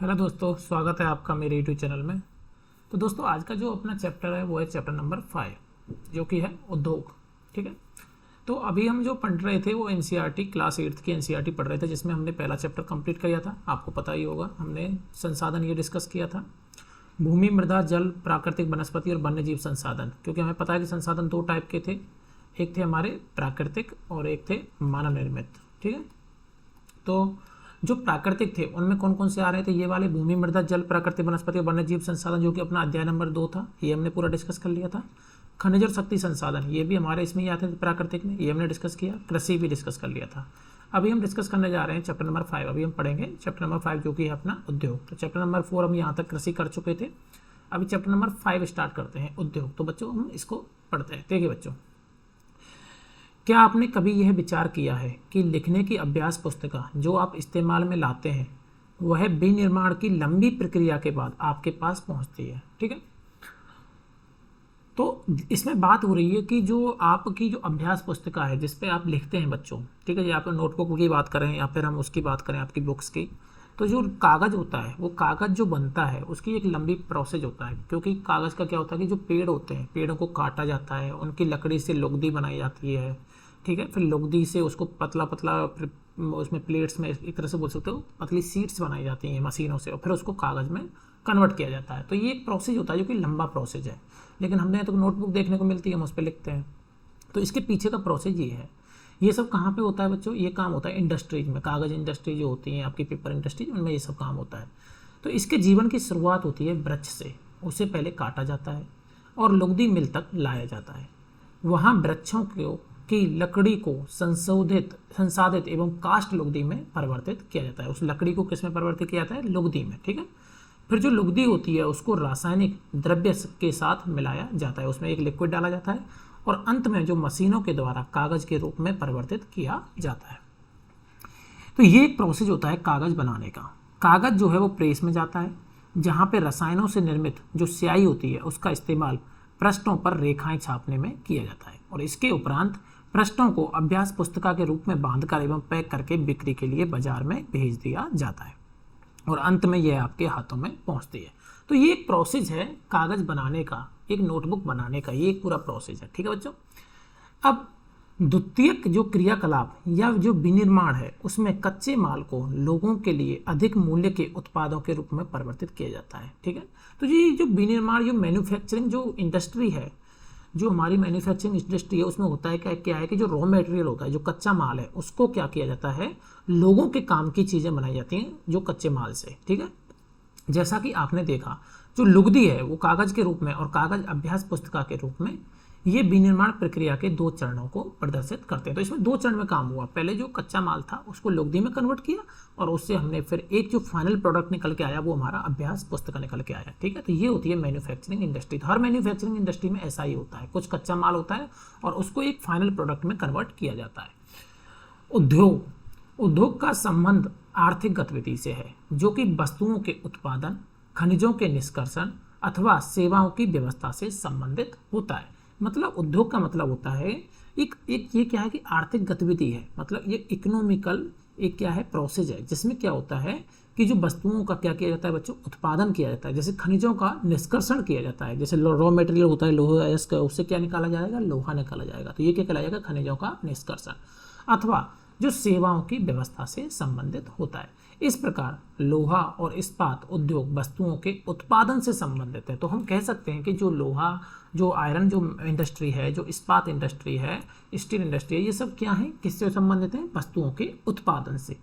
Hello दोस्तों, स्वागत है आपका मेरे यूट्यूब चैनल में। तो दोस्तों, आज का जो अपना चैप्टर है वो है चैप्टर नंबर 5, जो कि है उद्योग। ठीक है। तो अभी हम जो पढ़ रहे थे वो एनसीईआरटी क्लास 8 की एनसीईआरटी पढ़ रहे थे, जिसमें हमने पहला चैप्टर कंप्लीट किया था। आपको पता ही होगा, हमने संसाधन ये डिस्कस किया था, भूमि, मृदा, जल, प्राकृतिक, वनस्पति और वन्य जीव संसाधन। क्योंकि हमें पता है कि संसाधन दो टाइप के थे, एक थे हमारे प्राकृतिक और एक थे मानव निर्मित। ठीक है। तो जो प्राकृतिक थे उनमें कौन कौन से आ रहे थे, ये वाले भूमि, मृदा, जल, प्राकृतिक, वनस्पति और वन्य जीव संसाधन, जो कि अपना अध्याय नंबर 2 था, ये हमने पूरा डिस्कस कर लिया था। खनिज और शक्ति संसाधन, ये भी हमारे इसमें ही आते थे प्राकृतिक में, ये हमने डिस्कस किया। कृषि भी डिस्कस कर लिया था। अभी हम डिस्कस करने जा रहे हैं चैप्टर नंबर 5। अभी हम पढ़ेंगे चैप्टर नंबर 5, जो कि है अपना उद्योग। तो चैप्टर नंबर 4 हम यहाँ तक कृषि कर चुके थे। अभी चैप्टर नंबर 5 स्टार्ट करते हैं, उद्योग। तो बच्चों, हम इसको पढ़ते हैं। देखिए बच्चों, क्या आपने कभी यह विचार किया है कि लिखने की अभ्यास पुस्तिका जो आप इस्तेमाल में लाते हैं वह विनिर्माण की लंबी प्रक्रिया के बाद आपके पास पहुंचती है। ठीक है। तो इसमें बात हो रही है कि जो आपकी जो अभ्यास पुस्तिका है जिस पे आप लिखते हैं बच्चों, ठीक है, या आप नोटबुक की बात करें या फिर हम उसकी बात करें आपकी बुक्स की, तो जो कागज़ होता है वो कागज़ जो बनता है उसकी एक लंबी प्रोसेस होता है। क्योंकि कागज़ का क्या होता है कि जो पेड़ होते हैं, पेड़ों को काटा जाता है, उनकी लकड़ी से लुगदी बनाई जाती है। ठीक है। फिर लुगदी से उसको पतला पतला उसमें प्लेट्स में एक तरह से बोल सकते हो पतली सीट्स बनाई जाती हैं मशीनों से, और फिर उसको कागज़ में कन्वर्ट किया जाता है। तो ये एक प्रोसेस होता है जो कि लंबा प्रोसेस है, लेकिन हमने तो नोटबुक देखने को मिलती है, हम उस पर लिखते हैं। तो इसके पीछे का प्रोसेस ये है। ये सब कहाँ पे होता है बच्चों? ये काम होता है इंडस्ट्रीज में, कागज़ इंडस्ट्री जो होती हैं आपकी, पेपर इंडस्ट्री, उनमें ये सब काम होता है। तो इसके जीवन की शुरुआत होती है वृक्ष से। उसे पहले काटा जाता है और लुगदी मिल तक लाया जाता है। वहाँ वृक्षों की लकड़ी को संसाधित एवं कास्ट लुगदी में परिवर्तित किया जाता है। उस लकड़ी को किस में परिवर्तित किया जाता है? लुगदी में। ठीक है। फिर जो लुगदी होती है उसको रासायनिक द्रव्य के साथ मिलाया जाता है, उसमें एक लिक्विड डाला जाता है, और अंत में जो मशीनों के द्वारा कागज़ के रूप में परिवर्तित किया जाता है। तो ये एक प्रोसेस होता है कागज़ बनाने का। कागज़ जो है वो प्रेस में जाता है, जहाँ पे रसायनों से निर्मित जो स्याही होती है उसका इस्तेमाल पृष्ठों पर रेखाएं छापने में किया जाता है, और इसके उपरांत पृष्ठों को अभ्यास पुस्तिका के रूप में बांधकर एवं पैक करके बिक्री के लिए बाजार में भेज दिया जाता है, और अंत में यह आपके हाथों में पहुंचती है। तो ये एक प्रोसेस है कागज़ बनाने का, एक नोटबुक बनाने का, ये एक पूरा प्रोसेस है। ठीक है बच्चों। अब द्वितीयक जो क्रियाकलाप या जो विनिर्माण है उसमें कच्चे माल को लोगों के लिए अधिक मूल्य के उत्पादों के रूप में परिवर्तित किया जाता है। ठीक है। तो ये जो विनिर्माण, जो मैन्युफैक्चरिंग जो इंडस्ट्री है, जो हमारी मैन्युफैक्चरिंग इंडस्ट्री है, उसमें होता है क्या है कि जो रॉ मटेरियल होता है, जो कच्चा माल है, उसको क्या किया जाता है, लोगों के काम की चीज़ें बनाई जाती हैं जो कच्चे माल से। ठीक है। जैसा कि आपने देखा, जो लुगदी है वो कागज़ के रूप में और कागज़ अभ्यास पुस्तिका के रूप में, ये विनिर्माण प्रक्रिया के 2 चरणों को प्रदर्शित करते हैं। तो इसमें 2 चरण में काम हुआ। पहले जो कच्चा माल था उसको लुगदी में कन्वर्ट किया, और उससे हमने फिर एक जो फाइनल प्रोडक्ट निकल के आया वो हमारा अभ्यास पुस्तिका निकल के आया। ठीक है। तो ये होती है मैन्युफैक्चरिंग इंडस्ट्री। तो हर मैन्युफैक्चरिंग इंडस्ट्री में ऐसा ही होता है, कुछ कच्चा माल होता है और उसको एक फाइनल प्रोडक्ट में कन्वर्ट किया जाता है। उद्योग का संबंध आर्थिक गतिविधि से है, जो कि वस्तुओं के उत्पादन, खनिजों के निष्कर्षण अथवा सेवाओं की व्यवस्था से संबंधित होता है। मतलब उद्योग का मतलब होता है एक ये क्या है कि आर्थिक गतिविधि है, मतलब ये इकोनॉमिकल एक क्या है प्रोसेस है, जिसमें क्या होता है कि जो वस्तुओं का क्या किया जाता है बच्चों, उत्पादन किया जाता है। जैसे खनिजों का निष्कर्षण किया जाता है, जैसे रॉ मटेरियल होता है लोहा, इसका उससे क्या निकाला जाएगा? लोहा निकाला जाएगा। तो ये क्या कहलाएगा? खनिजों का निष्कर्षण। अथवा जो सेवाओं की व्यवस्था से संबंधित होता है। इस प्रकार लोहा और इस्पात उद्योग वस्तुओं के उत्पादन से संबंधित है। तो हम कह सकते हैं कि जो लोहा, जो आयरन जो इंडस्ट्री है, जो इस्पात इंडस्ट्री है, स्टील इंडस्ट्री है, ये सब क्या है, किससे संबंधित है? वस्तुओं के उत्पादन से।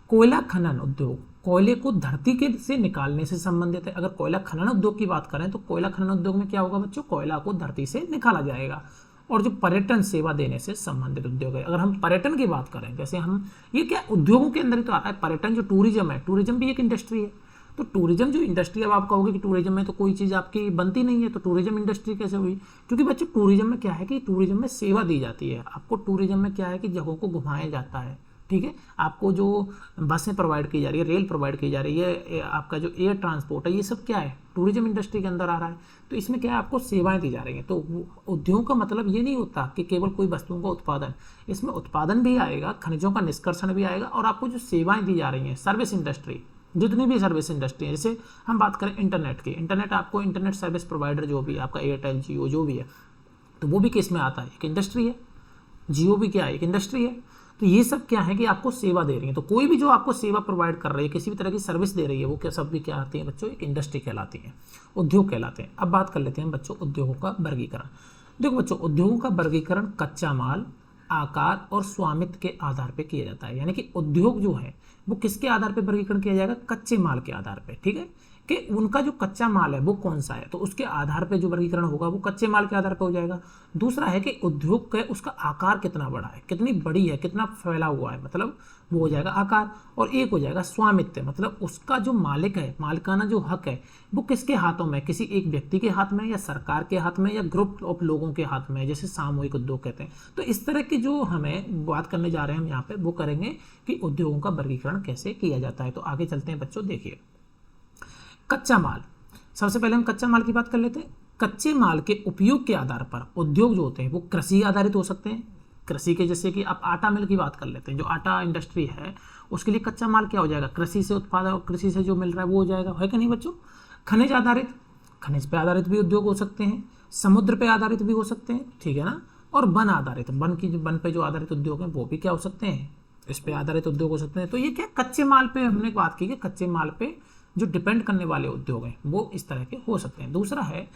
कोयला खनन उद्योग कोयले को धरती के से निकालने से संबंधित है। अगर कोयला खनन उद्योग की बात करें तो कोयला खनन उद्योग में क्या होगा बच्चों? कोयला को धरती से निकाला जाएगा। और जो पर्यटन सेवा देने से संबंधित उद्योग है। अगर हम पर्यटन की बात करें, जैसे हम ये क्या उद्योगों के अंदर ही तो आता है पर्यटन, जो टूरिज्म है, टूरिज्म भी एक इंडस्ट्री है। तो टूरिज्म जो इंडस्ट्री, अब आप कहोगे कि टूरिज्म में तो कोई चीज़ आपकी बनती नहीं है, तो टूरिज्म इंडस्ट्री कैसे हुई? क्योंकि बच्चों टूरिज्म में क्या है कि टूरिज्म में सेवा दी जाती है। आपको टूरिज्म में क्या है कि जगहों को घुमाया जाता है। ठीक है। आपको जो बसें प्रोवाइड की जा रही है, रेल प्रोवाइड की जा रही है, आपका जो एयर ट्रांसपोर्ट है, ये सब क्या है? टूरिज्म इंडस्ट्री के अंदर आ रहा है। तो इसमें क्या है? आपको सेवाएं दी जा रही हैं। तो उद्योग का मतलब ये नहीं होता कि केवल कोई वस्तुओं का उत्पादन, इसमें उत्पादन भी आएगा, खनिजों का निष्कर्षण भी आएगा, और आपको जो सेवाएं दी जा रही हैं, सर्विस इंडस्ट्री, जितनी भी सर्विस इंडस्ट्री है, जैसे हम बात करें इंटरनेट की, इंटरनेट आपको इंटरनेट सर्विस प्रोवाइडर जो भी आपका एयरटेल, जियो जो भी है, तो वो भी किस में आता है, एक इंडस्ट्री है। जियो भी क्या है, एक इंडस्ट्री है। तो ये सब क्या है कि आपको सेवा दे रही है। तो कोई भी जो आपको सेवा प्रोवाइड कर रही है, किसी भी तरह की सर्विस दे रही है, वो क्या सब भी क्या आती है बच्चों, एक इंडस्ट्री कहलाती है, उद्योग कहलाते हैं। अब बात कर लेते हैं बच्चों उद्योगों का वर्गीकरण। देखो बच्चों, उद्योगों का वर्गीकरण कच्चा माल, आकार और स्वामित्व के आधार पर किया जाता है। यानी कि उद्योग जो है वो किसके आधार पर वर्गीकरण किया जाएगा, कच्चे माल के आधार पर। ठीक है, कि उनका जो कच्चा माल है वो कौन सा है, तो उसके आधार पे जो वर्गीकरण होगा वो कच्चे माल के आधार पे हो जाएगा। दूसरा है कि उद्योग का उसका आकार कितना बड़ा है, कितनी बड़ी है, कितना फैला हुआ है, मतलब वो हो जाएगा आकार। और एक हो जाएगा स्वामित्व, मतलब उसका जो मालिक है, मालिकाना जो हक है वो किसके हाथों में, किसी एक व्यक्ति के हाथ में, या सरकार के हाथ में, या ग्रुप ऑफ लोगों के हाथ में, जैसे सामूहिक उद्योग कहते हैं। तो इस तरह की जो हमें बात करने जा रहे हैं हम यहाँ पे, वो करेंगे कि उद्योगों का वर्गीकरण कैसे किया जाता है। तो आगे चलते हैं बच्चों, देखिए कच्चा माल। सबसे पहले हम कच्चा माल की बात कर लेते हैं। कच्चे माल के उपयोग के आधार पर उद्योग जो होते हैं वो कृषि आधारित हो सकते हैं। कृषि के, जैसे कि आप आटा मिल की बात कर लेते हैं, जो आटा इंडस्ट्री है उसके लिए कच्चा माल क्या हो जाएगा, कृषि से उत्पादन, कृषि से जो मिल रहा है वो हो जाएगा, है कि नहीं बच्चों। खनिज आधारित, खनिज पे आधारित भी उद्योग हो सकते हैं, समुद्र पे आधारित भी हो सकते हैं, ठीक है ना। और वन आधारित, वन पे जो आधारित उद्योग हैं वो भी क्या हो सकते हैं, इस पे आधारित उद्योग हो सकते हैं। तो ये क्या कच्चे माल पे हमने बात की कि कच्चे माल पे जो डिपेंड करने वाले उद्योग हैं वो इस तरह के हो सकते हैं। दूसरा है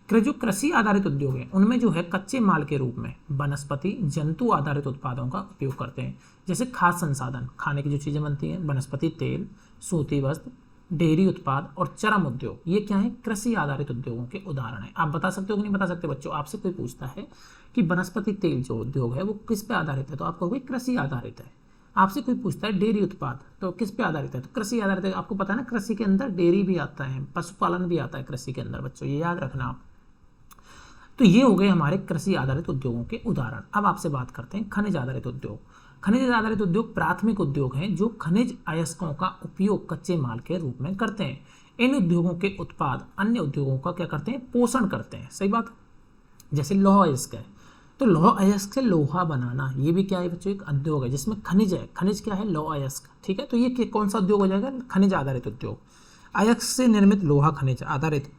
जो कृषि आधारित उद्योग हैं उनमें जो है कच्चे माल के रूप में वनस्पति जंतु आधारित उत्पादों का उपयोग करते हैं। जैसे खाद्य संसाधन, खाने की जो चीज़ें बनती हैं, वनस्पति तेल, सूती वस्त्र, डेयरी उत्पाद और चरम उद्योग, ये क्या है, कृषि आधारित उद्योगों के उदाहरण हैं। आप बता सकते हो कि नहीं बता सकते बच्चों। आपसे कोई पूछता है कि वनस्पति तेल जो उद्योग है वो किस पे आधारित है, तो आप कहोगे कृषि आधारित है। आपसे कोई पूछता है डेयरी उत्पाद, तो किस पे आधारित है, तो कृषि आधारित है। आपको पता है ना, कृषि के अंदर डेयरी भी आता है, पशुपालन भी आता है कृषि के अंदर बच्चों, ये याद रखना आप। तो ये हो गए हमारे कृषि आधारित उद्योगों के उदाहरण। अब आपसे बात करते हैं खनिज आधारित उद्योग। खनिज आधारित उद्योग प्राथमिक उद्योग हैं जो खनिज अयस्कों का उपयोग कच्चे माल के रूप में करते हैं। इन उद्योगों के उत्पाद अन्य उद्योगों का क्या करते हैं, पोषण करते हैं। सही बात। जैसे लौह अयस्क है, तो लौह अयस्क से लोहा बनाना, ये भी क्या है बच्चों, एक उद्योग है जिसमें खनिज है। खनिज क्या है, लौह अयस्क, ठीक है। तो ये कौन सा उद्योग हो जाएगा, खनिज आधारित उद्योग। अयस्क से निर्मित लोहा खनिज आधारित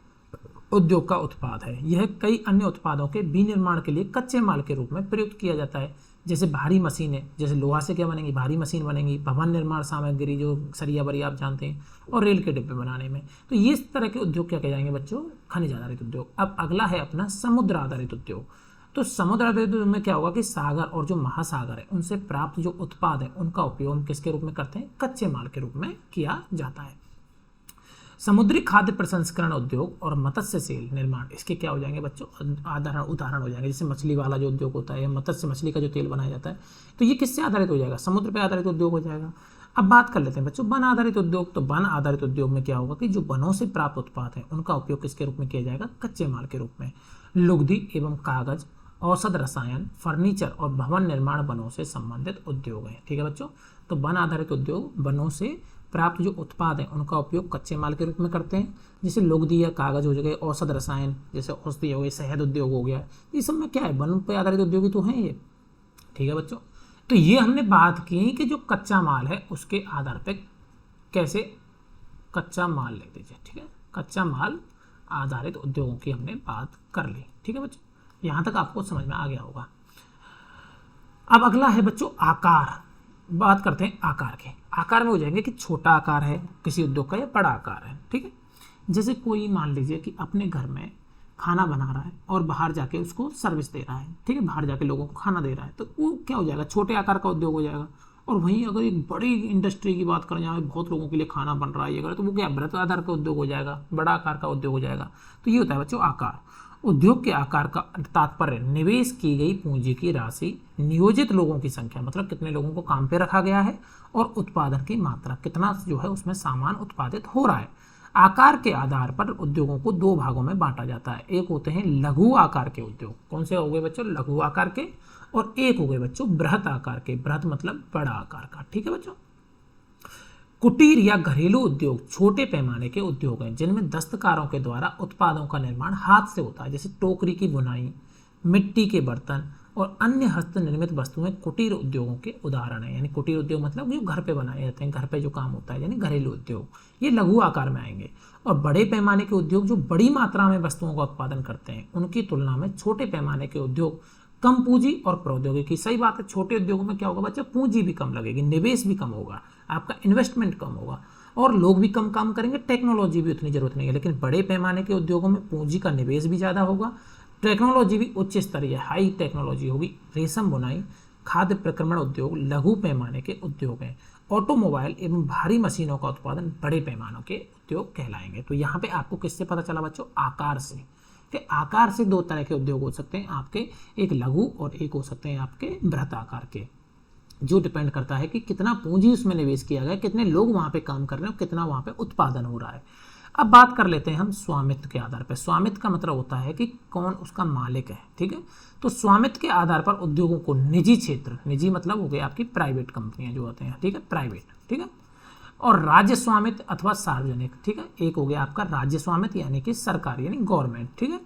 उद्योग का उत्पाद है। यह कई अन्य उत्पादों के विनिर्माण के लिए कच्चे माल के रूप में प्रयुक्त किया जाता है। जैसे भारी मशीनें, जैसे लोहा से क्या बनेंगी, भारी मशीन बनेंगी, भवन निर्माण सामग्री जो सरिया बरिया आप जानते हैं, और रेल के डिब्बे बनाने में। तो ये इस तरह के उद्योग क्या कहे जाएंगे बच्चों, खनिज आधारित उद्योग। अब अगला है अपना समुद्र आधारित उद्योग। तो समुद्र आधारित उद्योग में क्या होगा कि सागर और जो महासागर है उनसे प्राप्त जो उत्पाद है उनका उपयोग हम किसके रूप में करते हैं, कच्चे माल के रूप में किया जाता है। समुद्री खाद्य प्रसंस्करण उद्योग और मत्स्य सेल निर्माण, इसके क्या हो जाएंगे बच्चों, उदाहरण हो जाएंगे। जैसे मछली वाला जो उद्योग होता है, मत्स्य मछली का जो तेल बनाया जाता है, तो ये किससे आधारित हो जाएगा, समुद्र पे आधारित उद्योग हो जाएगा। अब बात कर लेते हैं बच्चों वन आधारित उद्योग। तो वन आधारित उद्योग में क्या होगा कि जो वनों से प्राप्त उत्पाद है उनका उपयोग किसके रूप में किया जाएगा, कच्चे माल के रूप में। लुगदी एवं कागज, औषध रसायन, फर्नीचर और भवन निर्माण वनों से संबंधित उद्योग है। ठीक है बच्चों। तो वन आधारित उद्योग वनों से प्राप्त जो उत्पाद हैं उनका उपयोग कच्चे माल के रूप में करते हैं। जैसे लुगदी या कागज हो गए, औषध रसायन जैसे औषधि हो गई, शहद उद्योग हो गया, ये सब में क्या है, वन पे आधारित उद्योग ही तो हैं ये। ठीक है बच्चों। तो ये हमने बात की कि जो कच्चा माल है उसके आधार पे कैसे कच्चा माल ले दीजिए। ठीक है, कच्चा माल आधारित उद्योगों की हमने बात कर ली। ठीक है बच्चों, यहाँ तक आपको समझ में आ गया होगा। अब अगला है बच्चों आकार। बात करते हैं आकार के। आकार में हो जाएंगे कि छोटा आकार है किसी उद्योग का या बड़ा आकार है। ठीक है, जैसे कोई मान लीजिए कि अपने घर में खाना बना रहा है और बाहर जाके उसको सर्विस दे रहा है। ठीक है, बाहर जाके लोगों को खाना दे रहा है, तो वो क्या हो जाएगा, छोटे आकार का उद्योग हो जाएगा। और वहीं अगर एक बड़ी इंडस्ट्री की बात करें जहाँ पे बहुत लोगों के लिए खाना बन रहा है ये तो वो क्या बृहत आधार का उद्योग हो जाएगा, बड़ा आकार का उद्योग हो जाएगा। तो ये होता है बच्चों आकार। उद्योग के आकार का तात्पर्य निवेश की गई पूंजी की राशि, नियोजित लोगों की संख्या, मतलब कितने लोगों को काम पे रखा गया है, और उत्पादन की मात्रा, कितना जो है उसमें सामान उत्पादित हो रहा है। आकार के आधार पर उद्योगों को दो भागों में बांटा जाता है। एक होते हैं लघु आकार के उद्योग। कौन से हो गए बच्चों, लघु आकार के। और एक हो गए बच्चों बृहत आकार के। बृहत मतलब बड़ा आकार का। ठीक है बच्चों। कुटीर या घरेलू उद्योग छोटे पैमाने के उद्योग हैं जिनमें दस्तकारों के द्वारा उत्पादों का निर्माण हाथ से होता है। जैसे टोकरी की बुनाई, मिट्टी के बर्तन, और अन्य हस्तनिर्मित वस्तुएं कुटीर उद्योगों के उदाहरण हैं। यानी कुटीर उद्योग मतलब जो घर पे बनाए जाते हैं, घर पे जो काम होता है, यानी घरेलू उद्योग, ये लघु आकार में आएंगे। और बड़े पैमाने के उद्योग जो बड़ी मात्रा में वस्तुओं का उत्पादन करते हैं, उनकी तुलना में छोटे पैमाने के उद्योग कम पूंजी और प्रौद्योगिकी। सही बात है, छोटे उद्योगों में क्या होगा बच्चा, पूंजी भी कम लगेगी, निवेश भी कम होगा, आपका इन्वेस्टमेंट कम होगा और लोग भी कम काम करेंगे, टेक्नोलॉजी भी उतनी जरूरत नहीं है। लेकिन बड़े पैमाने के उद्योगों में पूंजी का निवेश भी ज़्यादा होगा, टेक्नोलॉजी भी उच्च स्तरीय हाई टेक्नोलॉजी होगी। रेशम बुनाई, खाद्य प्रक्रमण उद्योग लघु पैमाने के उद्योग हैं। ऑटोमोबाइल एवं भारी मशीनों का उत्पादन बड़े पैमानों के उद्योग कहलाएंगे। तो यहाँ पे आपको किससे पता चला बच्चों, आकार से, कि आकार से दो तरह के उद्योग हो सकते हैं आपके, एक लघु और एक हो सकते हैं आपके बृहत आकार के, जो डिपेंड करता है कि कितना पूंजी उसमें निवेश किया गया, कितने लोग वहाँ पे काम कर रहे हैं और कितना वहाँ पे उत्पादन हो रहा है। अब बात कर लेते हैं हम स्वामित्व के आधार पर। स्वामित्व का मतलब होता है कि कौन उसका मालिक है, ठीक है। तो स्वामित्व के आधार पर उद्योगों को निजी क्षेत्र, निजी मतलब हो गए आपकी प्राइवेट कंपनियां जो होते हैं, ठीक है, प्राइवेट, ठीक है, और राज्य स्वामित्व अथवा सार्वजनिक, ठीक है। एक हो गया आपका राज्य स्वामित्व यानी कि सरकारी यानी गवर्नमेंट, ठीक है,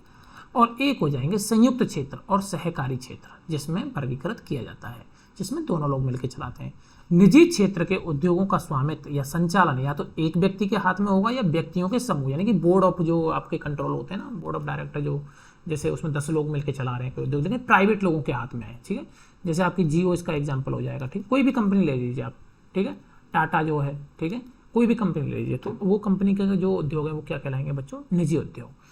और एक हो जाएंगे संयुक्त क्षेत्र और सहकारी क्षेत्र, जिसमें वर्गीकृत किया जाता है, जिसमें दोनों लोग मिलकर चलाते हैं। निजी क्षेत्र के उद्योगों का स्वामित्व या संचालन या तो एक व्यक्ति के हाथ में होगा या व्यक्तियों के समूह, यानी कि बोर्ड ऑफ जो आपके कंट्रोल होते हैं ना, बोर्ड ऑफ डायरेक्टर, जो जैसे उसमें 10 लोग मिलकर चला रहे हैं कोई उद्योग, लेकिन प्राइवेट लोगों के हाथ में है, ठीक है। जैसे आपकी जियो इसका एग्जाम्पल हो जाएगा, ठीक, कोई भी कंपनी ले लीजिए आप, ठीक है, टाटा जो है, ठीक है, कोई भी कंपनी ले लीजिए, तो वो कंपनी के जो उद्योग है वो क्या कहलाएंगे बच्चों, निजी उद्योग।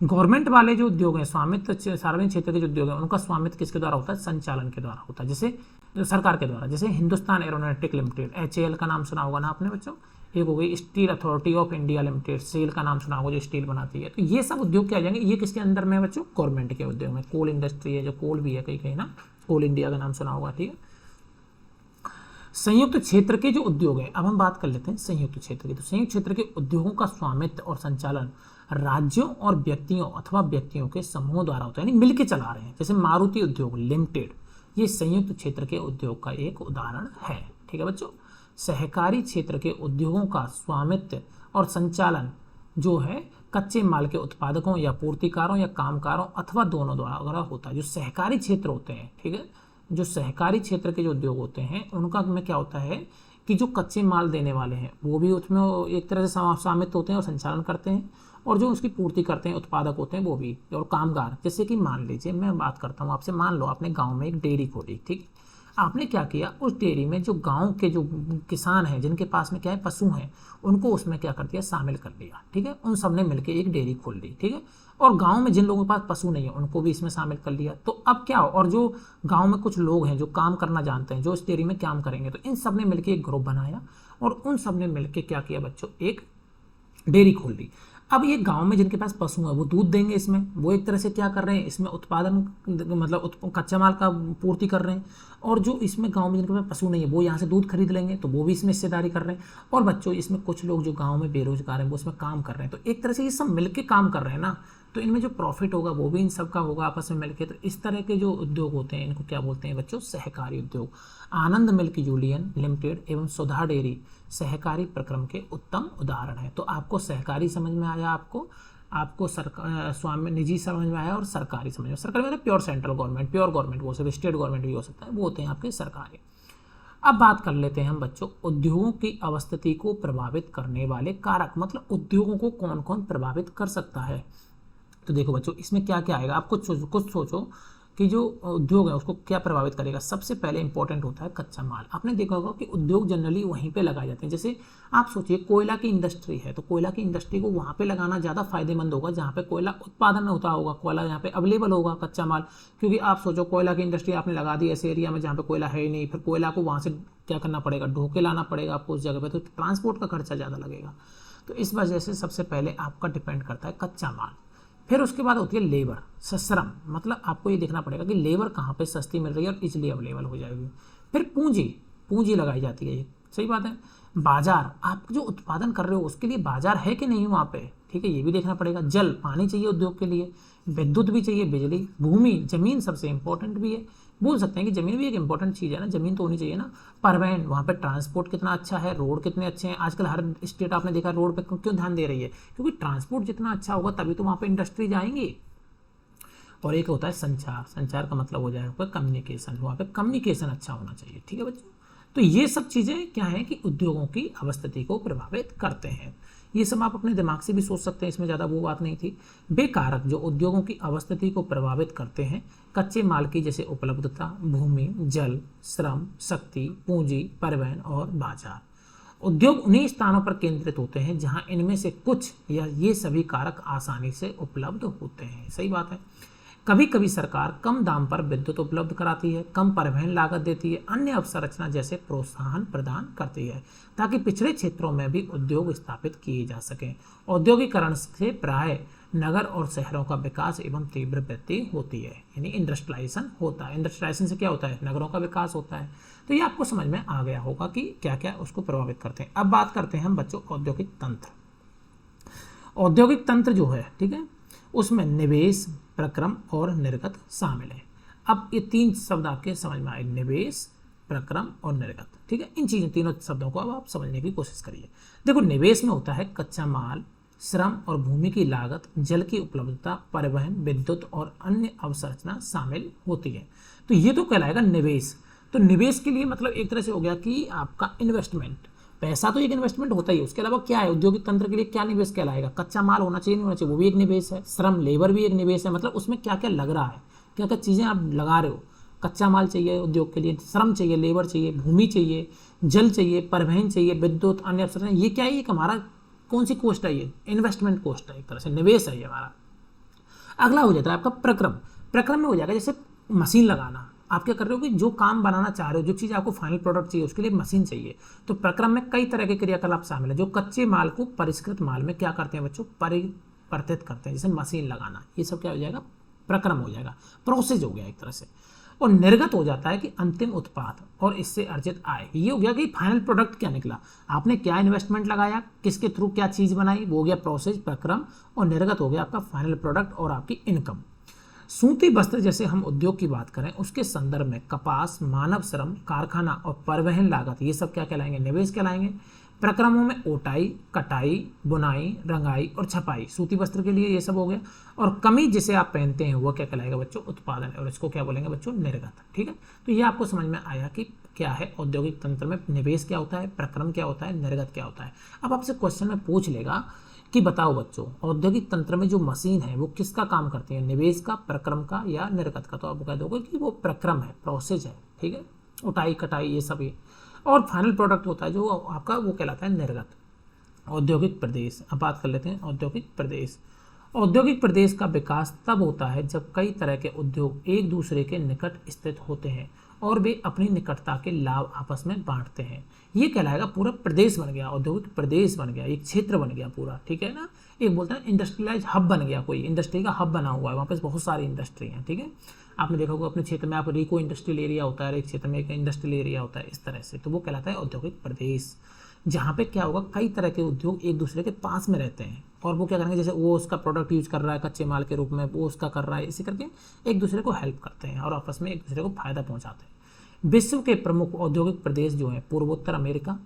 गवर्नमेंट वाले जो उद्योग हैं, स्वामित्व सार्वजनिक क्षेत्र के जो उद्योग हैं, उनका स्वामित्व किसके द्वारा होता है, संचालन के द्वारा होता है, जैसे सरकार के द्वारा। जैसे हिंदुस्तान एरोनॉटिक लिमिटेड, HAL का नाम सुना होगा ना आपने बच्चों। एक हो गई steel authority of India limited, SAIL का नाम सुना होगा जो स्टील बनाती है। तो ये सब उद्योग क्या आ जाएंगे, ये किसके अंदर में है बच्चों, गवर्नमेंट के उद्योग में। कोल इंडस्ट्री है, जो कोल भी है कहीं कहीं ना, कोल इंडिया का नाम सुना होगा, ठीक है। संयुक्त क्षेत्र के जो उद्योग है, अब हम बात कर लेते हैं संयुक्त क्षेत्र की। तो संयुक्त क्षेत्र के उद्योगों का स्वामित्व और संचालन राज्यों और व्यक्तियों अथवा व्यक्तियों के समूहों द्वारा होता है, यानी मिलकर चला रहे हैं। जैसे मारुति उद्योग लिमिटेड, ये संयुक्त क्षेत्र के उद्योग का एक उदाहरण है, ठीक है बच्चों। सहकारी क्षेत्र के उद्योगों का स्वामित्व और संचालन जो है कच्चे माल के उत्पादकों या पूर्तिकारों या कामगारों अथवा दोनों द्वारा होता है। जो सहकारी क्षेत्र होते हैं, ठीक है, जो सहकारी क्षेत्र के जो उद्योग होते हैं, उनका में क्या होता है कि जो कच्चे माल देने वाले हैं वो भी उसमें एक तरह से स्वामित्व होते हैं और संचालन करते हैं, और जो उसकी पूर्ति करते हैं उत्पादक होते हैं वो भी, और कामगार। जैसे कि मान लीजिए मैं बात करता हूँ आपसे, मान लो आपने गांव में एक डेयरी खोली, ठीक, आपने क्या किया, उस डेयरी में जो गांव के जो किसान हैं, जिनके पास में क्या है पशु हैं, उनको उसमें क्या कर दिया, शामिल कर लिया, ठीक है। उन सब ने मिलकर एक डेयरी खोल ली, ठीक है। और गांव में जिन लोगों के पास पशु नहीं है उनको भी इसमें शामिल कर लिया। तो अब क्या हो, और जो गांव में कुछ लोग हैं जो काम करना जानते हैं, जो इस डेयरी में काम करेंगे, तो इन सब ने मिलकर एक ग्रुप बनाया और उन सब ने मिलकर क्या किया बच्चों, एक डेयरी खोल ली। अब ये गांव में जिनके पास पशु है वो दूध देंगे इसमें, वो एक तरह से क्या कर रहे हैं, इसमें उत्पादन मतलब कच्चा माल का पूर्ति कर रहे हैं। और जो इसमें गांव में जिनके पास पशु नहीं है वो यहाँ से दूध खरीद लेंगे, तो वो भी इसमें हिस्सेदारी कर रहे हैं। और बच्चों इसमें कुछ लोग जो गांव में बेरोजगार हैं वो इसमें काम कर रहे हैं, तो एक तरह से ये सब मिलके काम कर रहे हैं ना, तो इनमें जो प्रॉफिट होगा वो भी इन सब का होगा आपस में मिलके। तो इस तरह के जो उद्योग होते हैं इनको क्या बोलते हैं बच्चों, सहकारी उद्योग। आनंद मिल्क यूनियन लिमिटेड एवं सुधा डेयरी सहकारी प्रक्रम के उत्तम उदाहरण है। तो आपको सहकारी समझ में आया, आपको स्वामी निजी समझ में आया और सरकारी समझ में। सरकारी मतलब pure central government, pure government वो सब, स्टेट गवर्नमेंट भी हो सकता है, वो होते हैं आपके सरकारी। अब बात कर लेते हैं हम बच्चों उद्योगों की अवस्थिति को प्रभावित करने वाले कारक, मतलब उद्योगों को कौन कौन प्रभावित कर सकता है। तो देखो बच्चों इसमें क्या क्या आएगा, आप कुछ सोचो कि जो उद्योग है उसको क्या प्रभावित करेगा। सबसे पहले इंपॉर्टेंट होता है कच्चा माल। आपने देखा होगा कि उद्योग जनरली वहीं पे लगाए जाते हैं। जैसे आप सोचिए कोयला की इंडस्ट्री है, तो कोयला की इंडस्ट्री को वहाँ पे लगाना ज़्यादा फायदेमंद होगा जहाँ पे कोयला उत्पादन होता होगा, कोयला यहाँ पे अवेलेबल होगा कच्चा माल। क्योंकि आप सोचो कोयला की इंडस्ट्री आपने लगा दी ऐसे एरिया में जहाँ पे कोयला है ही नहीं, फिर कोयला को वहाँ से क्या करना पड़ेगा, ढो के लाना पड़ेगा आपको उस जगह पर, तो ट्रांसपोर्ट का खर्चा ज़्यादा लगेगा। तो इस वजह से सबसे पहले आपका डिपेंड करता है कच्चा माल। फिर उसके बाद होती है लेबर, श्रम, मतलब आपको ये देखना पड़ेगा कि लेबर कहाँ पे सस्ती मिल रही है और इजीली अवेलेबल हो जाएगी। फिर पूंजी लगाई जाती है, ये सही बात है। बाजार, आप जो उत्पादन कर रहे हो उसके लिए बाजार है कि नहीं वहाँ पे, ठीक है, ये भी देखना पड़ेगा। जल, पानी चाहिए उद्योग के लिए, विद्युत भी चाहिए, बिजली, भूमि, जमीन सबसे इंपॉर्टेंट भी है, बोल सकते हैं कि जमीन भी एक इंपॉर्टेंट चीज़ है ना, जमीन तो होनी चाहिए ना। परिवहन, वहाँ पे ट्रांसपोर्ट कितना अच्छा है, रोड कितने अच्छे हैं। आजकल हर स्टेट आपने देखा रोड पे क्यों ध्यान दे रही है, क्योंकि ट्रांसपोर्ट जितना अच्छा होगा तभी तो वहाँ पे इंडस्ट्री जाएंगी। और एक होता है संचार। संचार का मतलब हो जाएगा कम्युनिकेशन, वहाँ पे कम्युनिकेशन अच्छा होना चाहिए, ठीक है बच्चों। तो ये सब चीज़ें क्या है कि उद्योगों की अवस्थिति को प्रभावित करते हैं। ये सब आप अपने दिमाग से भी सोच सकते हैं, इसमें ज़्यादा वो बात नहीं थी। बेकारक जो उद्योगों की अवस्थिति को प्रभावित करते हैं, कच्चे माल की जैसे उपलब्धता, भूमि, जल, श्रम, शक्ति, पूंजी, परिवहन और बाजार। उद्योग उन्हीं स्थानों पर केंद्रित होते हैं जहां इनमें से कुछ या ये सभी कारक आसानी से उपलब्ध होते हैं। सही बात है। कभी कभी सरकार कम दाम पर विद्युत उपलब्ध कराती है, कम परिवहन लागत देती है, अन्य अवसंरचना जैसे प्रोत्साहन प्रदान करती है ताकि पिछड़े क्षेत्रों में भी उद्योग स्थापित किए जा सकें। औद्योगिकरण से प्राय नगर और शहरों का विकास एवं तीव्र वृद्धि होती है, यानी इंडस्ट्रियलाइजेशन होता है। इंडस्ट्रियलाइजेशन से क्या होता है? नगरों का विकास होता है। तो ये आपको समझ में आ गया होगा कि क्या क्या उसको प्रभावित करते हैं। अब बात करते हैं हम बच्चों औद्योगिक तंत्र। औद्योगिक तंत्र जो है, ठीक है, उसमें निवेश, प्रक्रम और निर्गत शामिल है। अब ये तीन शब्द आपके समझ में आए, निवेश, प्रक्रम और निर्गत, ठीक है। इन चीज़ों तीनों शब्दों को अब आप समझने की कोशिश करिए। देखो, निवेश में होता है कच्चा माल, श्रम और भूमि की लागत, जल की उपलब्धता, परिवहन, विद्युत और अन्य अवसंरचना शामिल होती है। तो ये तो कहलाएगा निवेश। तो निवेश के लिए मतलब एक तरह से हो गया कि आपका इन्वेस्टमेंट, पैसा तो एक इन्वेस्टमेंट होता ही है। उसके अलावा क्या है औद्योगिक तंत्र के लिए, क्या निवेश कहलाएगा? कच्चा माल होना चाहिए, नहीं होना चाहिए, वो भी एक निवेश है। श्रम, लेबर भी एक निवेश है। मतलब उसमें क्या क्या लग रहा है, क्या क्या चीज़ें आप लगा रहे हो। कच्चा माल चाहिए उद्योग के लिए, श्रम चाहिए, लेबर चाहिए, भूमि चाहिए, जल चाहिए, परिवहन चाहिए, विद्युत, अन्य अवसंरचना। ये क्या है? ये हमारा कौन सी कोस्ट है? ये इन्वेस्टमेंट कोस्ट है, एक तरह से निवेश है ये हमारा। अगला हो जाता है आपका प्रक्रम। प्रक्रम में हो जाएगा जैसे मशीन लगाना। आप क्या कर रहे हो कि जो काम बनाना चाह रहे हो, जो चीज़ आपको फाइनल प्रोडक्ट चाहिए, उसके लिए मशीन चाहिए। तो प्रक्रम में कई तरह के क्रियाकलाप शामिल है जो कच्चे माल को परिष्कृत माल में क्या करते हैं बच्चों? परिवर्तित करते हैं, जैसे मशीन लगाना। ये सब क्या हो जाएगा? प्रक्रम हो जाएगा, प्रोसेस हो गया एक तरह से। और निर्गत हो जाता है कि अंतिम उत्पाद और इससे अर्जित आय। ये हो गया कि फाइनल प्रोडक्ट क्या निकला, आपने क्या इन्वेस्टमेंट लगाया, किसके थ्रू क्या चीज़ बनाई, वो हो गया प्रोसेस, प्रक्रम। और निर्गत हो गया आपका फाइनल प्रोडक्ट और आपकी इनकम। सूती वस्त्र जैसे हम उद्योग की बात करें, उसके संदर्भ में कपास, मानव श्रम, कारखाना और परिवहन लागत, ये सब क्या कहलाएंगे? निवेश कहलाएंगे। प्रक्रमों में ओटाई, कटाई, बुनाई, रंगाई और छपाई, सूती वस्त्र के लिए ये सब हो गया। और कमीज जिसे आप पहनते हैं वो क्या कहलाएगा बच्चों? उत्पादन। और इसको क्या बोलेंगे बच्चों? निर्गत, ठीक है। तो ये आपको समझ में आया कि क्या है औद्योगिक तंत्र में निवेश क्या होता है, प्रक्रम क्या होता है, निर्गत क्या होता है। अब आपसे क्वेश्चन में पूछ लेगा कि बताओ बच्चों, औद्योगिक तंत्र में जो मशीन है वो किसका काम करती है? निवेश का, प्रक्रम का या निर्गत का? तो आप कह दोगे कि वो प्रक्रम है, प्रोसेस है, ठीक है। उठाई, कटाई, ये सभी। और फाइनल प्रोडक्ट होता है जो आपका, वो कहलाता है निर्गत। औद्योगिक प्रदेश, अब बात कर लेते हैं औद्योगिक प्रदेश। औद्योगिक प्रदेश का विकास तब होता है जब कई तरह के उद्योग एक दूसरे के निकट स्थित होते हैं और वे अपनी निकटता के लाभ आपस में बांटते हैं। ये कहलाएगा पूरा प्रदेश बन गया, औद्योगिक प्रदेश बन गया, एक क्षेत्र बन गया पूरा, ठीक है ना। एक बोलते हैं इंडस्ट्रियलाइज हब बन गया, कोई इंडस्ट्री का हब बना हुआ है, वहाँ पे बहुत सारी इंडस्ट्री हैं, ठीक है। आपने देखा होगा अपने क्षेत्र में आप रिको इंडस्ट्रियल एरिया होता है, एक क्षेत्र में एक इंडस्ट्रियल एरिया होता है, इस तरह से। तो वो कहलाता है औद्योगिक प्रदेश, जहाँ पे क्या होगा, कई तरह के उद्योग एक दूसरे के पास में रहते हैं और वो क्या करेंगे, जैसे वो उसका प्रोडक्ट यूज कर रहा है कच्चे माल के रूप में, वो उसका कर रहा है, इसी करके एक दूसरे को हेल्प करते हैं और आपस में एक दूसरे को फायदा पहुँचाते हैं। विश्व के प्रमुख औद्योगिक प्रदेश जो हैं पूर्वोत्तर अमेरिका,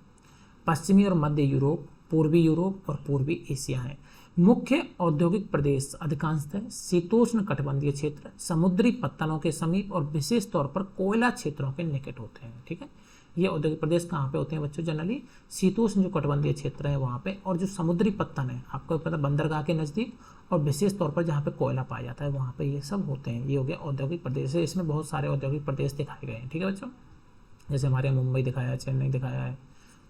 पश्चिमी और मध्य यूरोप, पूर्वी यूरोप और पूर्वी एशिया हैं। मुख्य औद्योगिक प्रदेश अधिकांशतः शीतोष्ण कटिबंधीय क्षेत्र, समुद्री पत्तनों के समीप और विशेष तौर पर कोयला क्षेत्रों के निकट होते हैं, ठीक है। ये औद्योगिक प्रदेश कहाँ पे होते हैं बच्चों? जनरली शीतोष्ण जो कटिबंधीय क्षेत्र है वहाँ पे, और जो समुद्री पत्तन है आपको पता बंदरगाह के नज़दीक, और विशेष तौर पर जहाँ पे कोयला पाया जाता है वहाँ पे ये सब होते हैं। ये हो गया औद्योगिक प्रदेश है। इसमें बहुत सारे औद्योगिक प्रदेश दिखाए गए हैं, ठीक है बच्चों। जैसे हमारे यहाँ मुंबई दिखाया है, चेन्नई दिखाया है,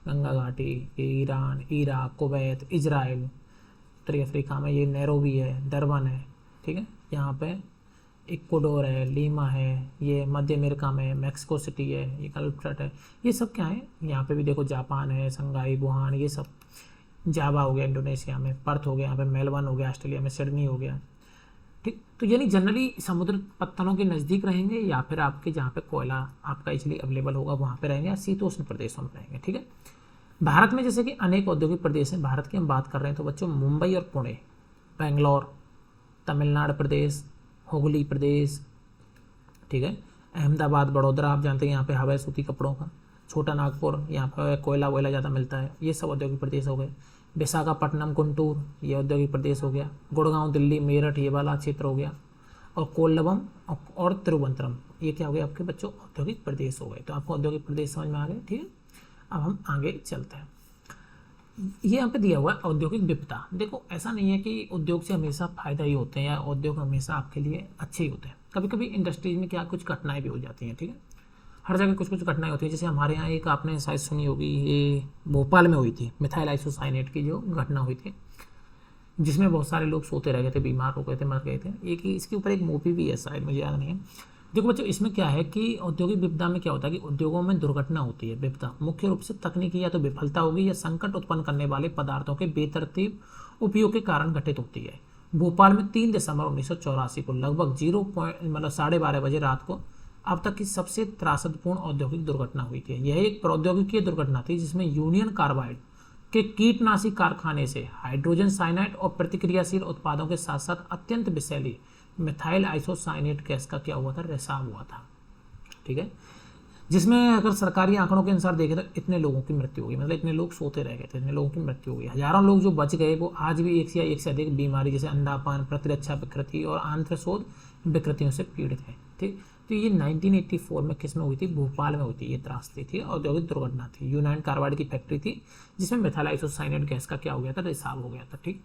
गंगा घाटी, ईरान, इराक, कुवैत, इजराइल, उत्तरी अफ्रीका में ये नैरोबी है, डरबन है, ठीक है। यहाँ पे इक्वाडोर है, लीमा है, ये मध्य अमेरिका में मैक्सिको सिटी है, ये कल्पट्ट है, ये सब क्या है। यहाँ पे भी देखो जापान है, संघाई, वुहान, ये सब। जावा हो गया इंडोनेशिया में, पर्थ हो गया, यहाँ पे मेलबर्न हो गया ऑस्ट्रेलिया में, सिडनी हो गया, ठीक। तो यानी जनरली समुद्र पत्तनों के नज़दीक रहेंगे या फिर आपके जहाँ पे कोयला आपका इजली अवेलेबल होगा वहाँ पे रहेंगे, या शीतोष्ण प्रदेशों में रहेंगे, ठीक है। भारत में जैसे कि अनेक औद्योगिक प्रदेश हैं, भारत की हम बात कर रहे हैं तो बच्चों मुंबई और पुणे, बेंगलोर, तमिलनाडु प्रदेश, हुगली प्रदेश, ठीक है, अहमदाबाद, बड़ौदा, आप जानते हैं यहाँ पे हवा है सूती कपड़ों का, छोटा नागपुर, यहाँ पर कोयला वोयला ज़्यादा मिलता है, ये सब औद्योगिक प्रदेश हो गए। विशाखापट्टनम, गुंटूर, ये औद्योगिक प्रदेश हो गया। गुड़गांव, दिल्ली, मेरठ, ये वाला क्षेत्र हो गया। और कोल्लम और तिरुवनंतपुरम, ये क्या हो गया आपके बच्चों, औद्योगिक प्रदेश हो गए। तो आपको औद्योगिक प्रदेश समझ में आ गए, ठीक है। अब हम आगे चलते हैं। ये यहाँ पे दिया हुआ है औद्योगिक विविधता। देखो ऐसा नहीं है कि उद्योग से हमेशा फायदा ही होते हैं या उद्योग हमेशा आपके लिए अच्छे ही होते हैं। कभी कभी इंडस्ट्रीज में क्या कुछ घटनाएं भी हो जाती हैं, ठीक है। हर जगह कुछ कुछ घटनाएं होती हैं। जैसे हमारे यहाँ एक आपने शायद सुनी होगी, ये भोपाल में हुई थी, मिथाइल आइसोसाइनेट की जो घटना हुई थी, जिसमें बहुत सारे लोग सोते रह गए थे, बीमार हो गए थे, मर गए थे। एक इसके ऊपर एक मूवी भी है शायद, मुझे याद नहीं है। देखो बच्चों, इसमें क्या है कि औद्योगिक विपदा में क्या होता है कि उद्योगों में दुर्घटना होती है। विपदा मुख्य रूप से तकनीकी या तो विफलता होगी या संकट उत्पन्न करने वाले पदार्थों के बेतरतीब उपयोग के कारण घटित होती है। भोपाल में 3 दिसंबर 1984 को लगभग 12:30 बजे रात को अब तक की सबसे त्रासदपूर्ण औद्योगिक दुर्घटना हुई थी। यह एक प्रौद्योगिकी दुर्घटना थी जिसमें यूनियन कार्बाइड के कीटनाशी कारखाने से हाइड्रोजन साइनाइड और प्रतिक्रियाशील उत्पादों के साथ साथ अत्यंत विषैली मिथाइल आइसोसाइनेट गैस का क्या हुआ था, रिसाव हुआ था, ठीक है। जिसमें अगर सरकारी आंकड़ों के अनुसार देखें तो इतने लोगों की मृत्यु हो गई, मतलब इतने लोग सोते रह गए थे, इतने लोगों की मृत्यु हो गई। हजारों लोग जो बच गए वो आज भी एक से अधिक बीमारी जैसे अंधापन, प्रतिरक्षा विकृति और आंत्रशोथ विकृतियों से पीड़ित है, ठीक। तो ये 1984 में किस में हुई थी, भोपाल में हुई थी। ये त्रासदी थी, औद्योगिक दुर्घटना थी। यूनियन कार्बाइड की फैक्ट्री थी जिसमें मिथाइल आइसोसाइनेट गैस का क्या हो गया था, रिसाव हो गया था, ठीक।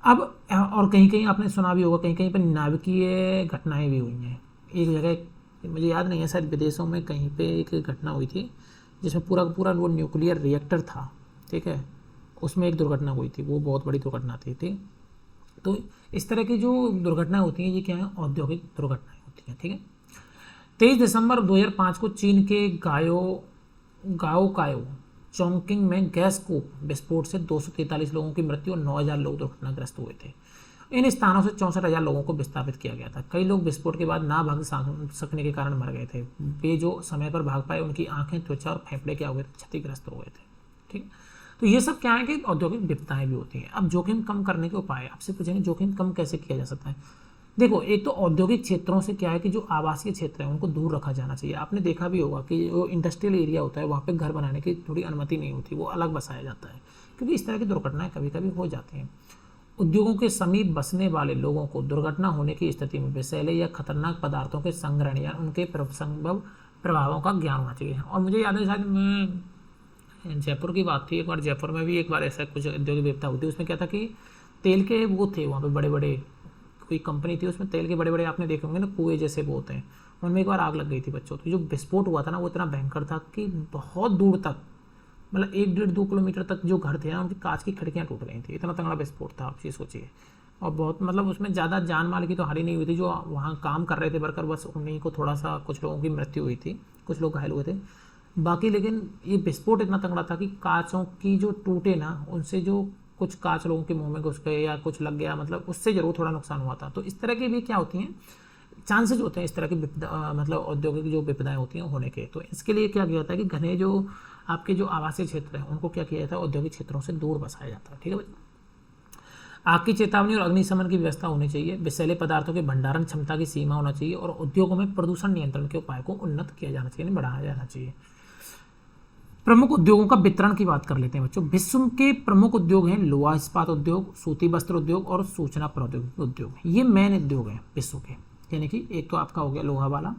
अब और कहीं कहीं आपने सुना भी होगा, कहीं कहीं पर नाभिकीय घटनाएं भी हुई हैं। एक जगह मुझे याद नहीं है, शायद विदेशों में कहीं पे एक घटना हुई थी जिसमें पूरा का पूरा वो न्यूक्लियर रिएक्टर था, ठीक है, उसमें एक दुर्घटना हुई थी, वो बहुत बड़ी दुर्घटना थी, ठीक। तो इस तरह की जो दुर्घटनाएं होती हैं ये क्या है, औद्योगिक दुर्घटनाएं होती हैं, ठीक है। 23 दिसंबर 2005 को चीन के गाओकायो चोंगकिंग में गैस कूप विस्फोट से 243 लोगों की मृत्यु और 9,000 लोग दुर्घटनाग्रस्त हुए थे। इन स्थानों से 64,000 लोगों को विस्थापित किया गया था। कई लोग विस्फोट के बाद ना भाग सकने के कारण मर गए थे। वे जो समय पर भाग पाए उनकी आंखें, त्वचा और फेफड़े क्या हो गए थे, क्षतिग्रस्त हो गए थे, ठीक। तो ये सब क्या है कि औद्योगिक विपदाएं भी होती हैं। अब जोखिम कम करने के उपाय आपसे पूछेंगे, जोखिम कम कैसे किया जा सकता है। देखो एक तो औद्योगिक क्षेत्रों से क्या है कि जो आवासीय क्षेत्र है उनको दूर रखा जाना चाहिए। आपने देखा भी होगा कि जो इंडस्ट्रियल एरिया होता है वहाँ पे घर बनाने की थोड़ी अनुमति नहीं होती, वो अलग बसाया जाता है, क्योंकि इस तरह की दुर्घटनाएं कभी कभी हो जाती हैं। उद्योगों के समीप बसने वाले लोगों को दुर्घटना होने की स्थिति में विषैले या खतरनाक पदार्थों के संग्रहण या उनके संभव प्रभावों का ज्ञान होना चाहिए। और मुझे याद है, शायद मैं जयपुर की बात थी, एक बार जयपुर में भी एक बार ऐसा कुछ औद्योगिक विपदा हुई थी। उसमें क्या था कि तेल के वो थे वहाँ पे बड़े बड़े, कोई कंपनी थी, उसमें तेल के बड़े बड़े आपने देखे होंगे ना कुएं जैसे वो होते हैं, उनमें एक बार आग लग गई थी बच्चों। तो जो विस्फोट हुआ था ना वो इतना भयंकर था कि बहुत दूर तक, मतलब 1-1.5-2 किलोमीटर तक जो घर थे ना उनकी कांच की खिड़कियाँ टूट गई थी, इतना तगड़ा विस्फोट था, आप चीज़ सोचिए। और बहुत मतलब उसमें ज़्यादा जान माल की तो हानि नहीं हुई थी, जो वहाँ काम कर रहे थे वर्कर बस उन्हीं को थोड़ा सा, कुछ लोगों की मृत्यु हुई थी, कुछ लोग घायल हुए थे बाकी। लेकिन ये विस्फोट इतना तगड़ा था कि कांचों की जो टूटे ना, उनसे जो कुछ कांच लोगों के मुंह में घुस गए या कुछ लग गया, मतलब उससे जरूर थोड़ा नुकसान हुआ था। तो इस तरह की भी क्या होती हैं, चांसेज होते हैं इस तरह की मतलब औद्योगिक जो विपदाएं होती हैं होने के। तो इसके लिए क्या किया जाता है कि घने जो आपके जो आवासीय क्षेत्र हैं उनको क्या किया जाता है, औद्योगिक क्षेत्रों से दूर बसाया जाता है, ठीक है बच्चों। आग की चेतावनी और अग्निशमन की व्यवस्था होनी चाहिए। विषैले पदार्थों के भंडारण क्षमता की सीमा होना चाहिए और उद्योगों में प्रदूषण नियंत्रण के उपाय को उन्नत किया जाना चाहिए, बढ़ाया जाना चाहिए। प्रमुख उद्योगों का वितरण की बात कर लेते हैं बच्चों। विश्व के प्रमुख उद्योग हैं लोहा इस्पात उद्योग, सूती वस्त्र उद्योग और सूचना प्रौद्योगिकी उद्योग। ये मेन उद्योग हैं विश्व के, यानी कि एक तो आपका हो गया लोहा वाला,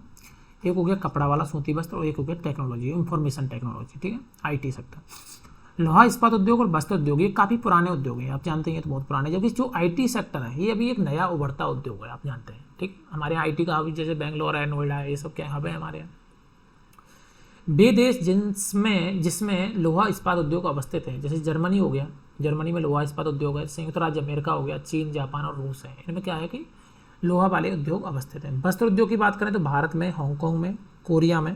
एक हो गया कपड़ा वाला सूती वस्त्र और एक हो गया टेक्नोलॉजी, इंफॉर्मेशन टेक्नोलॉजी, ठीक है, IT सेक्टर। लोहा इस्पात उद्योग और वस्त्र उद्योग ये काफ़ी पुराने उद्योग हैं, आप जानते हैं, ये तो बहुत पुराने। जबकि जो IT सेक्टर है ये अभी एक नया उभरता उद्योग है, आप जानते हैं, ठीक। हमारे यहाँ IT का जैसे बेंगलोर है, नोएडा है, ये सब क्या हब है हमारे यहाँ। वे देश जिसमें लोहा इस्पात उद्योग अवस्थित है, जैसे जर्मनी हो गया, जर्मनी में लोहा इस्पात उद्योग है। संयुक्त राज्य अमेरिका हो गया, चीन, जापान और रूस है, इनमें क्या है कि लोहा वाले उद्योग अवस्थित हैं। वस्त्र उद्योग की बात करें तो भारत में, हांगकांग में, कोरिया में,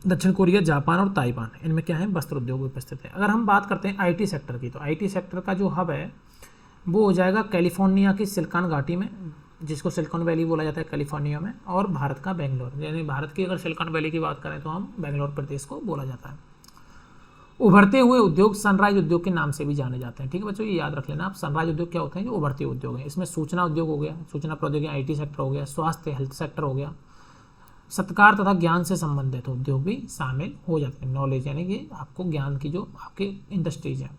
दक्षिण कोरिया, जापान और ताइवान, इनमें क्या है वस्त्र उद्योग उपस्थित है। अगर हम बात करते हैं IT सेक्टर की, तो IT सेक्टर का जो हब है वो हो जाएगा कैलिफोर्निया की सिलिकॉन घाटी में, जिसको सिलिकॉन वैली बोला जाता है कैलिफोर्निया में, और भारत का बेंगलोर, यानी भारत की अगर सिलिकॉन वैली की बात करें तो हम बेंगलोर प्रदेश को बोला जाता है। उभरते हुए उद्योग सनराइज उद्योग के नाम से भी जाने जाते हैं, ठीक है बच्चों, ये याद रख लेना आप। सनराइज उद्योग क्या होते हैं, जो उभरते उद्योग हैं। इसमें सूचना उद्योग हो गया, सूचना प्रौद्योगिकी IT सेक्टर हो गया, स्वास्थ्य हेल्थ सेक्टर हो गया, सत्कार तथा ज्ञान से संबंधित उद्योग भी शामिल हो जाते हैं। नॉलेज यानी कि आपको ज्ञान की जो आपके इंडस्ट्रीज हैं,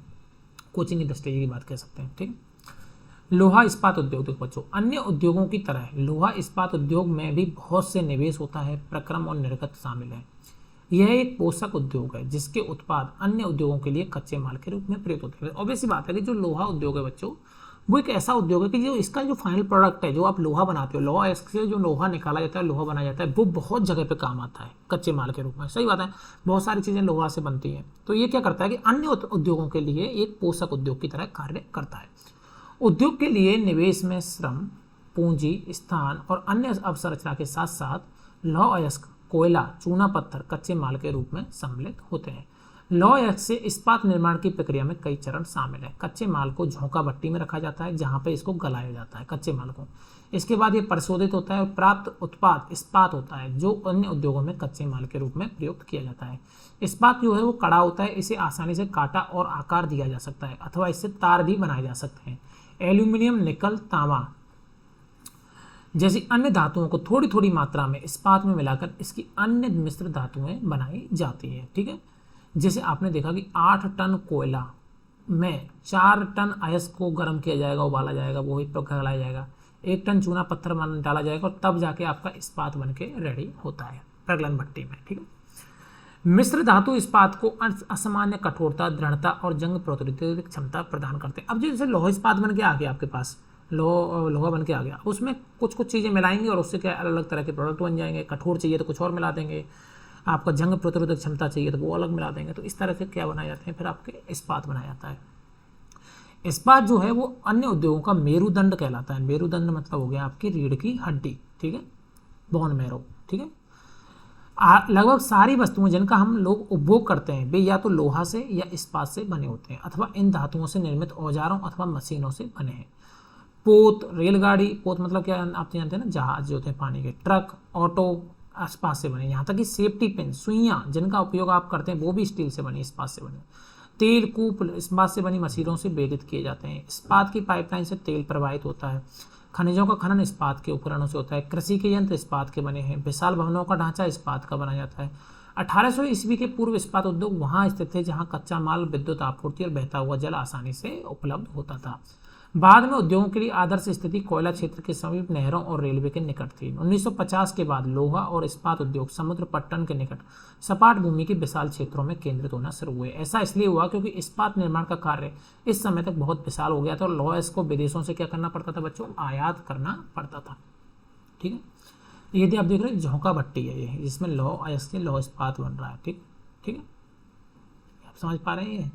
कोचिंग इंडस्ट्री की बात कह सकते हैं, ठीक। लोहा इस्पात उद्योग, देखो बच्चों अन्य उद्योगों की तरह लोहा इस्पात उद्योग में भी बहुत से निवेश होता है, प्रक्रम और निर्गत शामिल है। यह एक पोषक उद्योग है जिसके उत्पाद अन्य उद्योगों के लिए कच्चे माल के रूप में प्रयुक्त होते हैं। ऑब्वियस बात है कि जो लोहा उद्योग है बच्चों, वो एक ऐसा उद्योग है कि जो इसका जो फाइनल प्रोडक्ट है, जो आप लोहा बनाते हो, लोहा इससे जो लोहा निकाला जाता है, लोहा बनाया जाता है, वो बहुत जगह पे काम आता है कच्चे माल के रूप में। सही बात है, बहुत सारी चीज़ें लोहा से बनती हैं। तो ये क्या करता है कि अन्य उद्योगों के लिए एक पोषक उद्योग की तरह कार्य करता है। उद्योग के लिए निवेश में श्रम, पूंजी, स्थान और अन्य अवसंरचना के साथ साथ लौह अयस्क, कोयला, चूना पत्थर कच्चे माल के रूप में सम्मिलित होते हैं। लौह अयस्क से इस्पात निर्माण की प्रक्रिया में कई चरण शामिल है। कच्चे माल को झोंका भट्टी में रखा जाता है जहां पे इसको गलाया जाता है कच्चे माल को। इसके बाद ये परिशोधित होता है और प्राप्त उत्पाद इस्पात होता है जो अन्य उद्योगों में कच्चे माल के रूप में प्रयुक्त किया जाता है। इस्पात जो है वो कड़ा होता है, इसे आसानी से काटा और आकार दिया जा सकता है अथवा इससे तार भी बनाए जा सकते हैं। एल्यूमिनियम, निकल, तांबा जैसी अन्य धातुओं को थोड़ी थोड़ी मात्रा में इस्पात में मिलाकर इसकी अन्य मिश्र धातुएं बनाई जाती है। ठीक है, जैसे आपने देखा कि 8 टन कोयला में 4 टन अयस्क को गर्म किया जाएगा, उबाला जाएगा, वो ही गलाया जाएगा, 1 टन चूना पत्थर डाला जाएगा और तब जाके आपका इस्पात बन के रेडी होता है प्रगलन भट्टी में। ठीक है, मिश्र धातु इस्पात को असामान्य कठोरता, दृढ़ता और जंग प्रतिरोधक क्षमता प्रदान करते हैं। अब जैसे लोहा इस्पात बन के आ गया आपके पास, लोहा बन के आ गया, उसमें कुछ कुछ चीज़ें मिलाएंगे और उससे क्या अलग अलग तरह के प्रोडक्ट बन जाएंगे। कठोर चाहिए तो कुछ और मिला देंगे, आपका जंग प्रतिरोधक क्षमता चाहिए तो वो अलग मिला देंगे। तो इस तरह से क्या बनाए जाते हैं, फिर आपके इस्पात बनाया जाता है। इस्पात जो है वो अन्य उद्योगों का मेरुदंड कहलाता है। मेरुदंड मतलब हो गया आपकी रीढ़ की हड्डी। ठीक है, बोन मैरो। ठीक है, लगभग सारी वस्तुएं जिनका हम लोग उपभोग करते हैं वे या तो लोहा से या इस्पात से बने होते हैं अथवा इन धातुओं से निर्मित औजारों अथवा मशीनों से बने हैं। पोत, रेलगाड़ी, पोत मतलब क्या आप जानते हैं ना, जहाज जो होते हैं पानी के, ट्रक, ऑटो इस्पात से बने। यहाँ तक कि सेफ्टी पिन, सुइयाँ जिनका उपयोग आप करते हैं वो भी स्टील से बनी, इस्पात से बने। तेल कूप इस्पात से बनी मशीनों से वेदित किए जाते हैं। इस्पात की पाइपलाइन से तेल प्रवाहित होता है। खनिजों का खनन इस्पात के उपकरणों से होता है। कृषि के यंत्र इस्पात के बने हैं। विशाल भवनों का ढांचा इस्पात का बनाया जाता है। 1800 ईस्वी के पूर्व इस्पात उद्योग वहां स्थित थे जहां कच्चा माल, विद्युत आपूर्ति और बहता हुआ जल आसानी से उपलब्ध होता था। बाद में उद्योगों के लिए आदर्श स्थिति कोयला क्षेत्र के समीप नहरों और रेलवे के निकट थी। 1950 के बाद लोहा और इस्पात उद्योग समुद्र पट्टन के निकट सपाट भूमि के विशाल क्षेत्रों में केंद्रित होना शुरू हुए। ऐसा इसलिए हुआ क्योंकि इस्पात निर्माण का कार्य इस समय तक बहुत विशाल हो गया था और लोहा इसको विदेशों से क्या करना पड़ता था बच्चों, आयात करना पड़ता था। ठीक है, यदि आप देख रहे हैं झोंका भट्टी है ये, जिसमें लौह अयस्क से लौह इस्पात बन रहा है। ठीक है, आप समझ पा रहे हैं।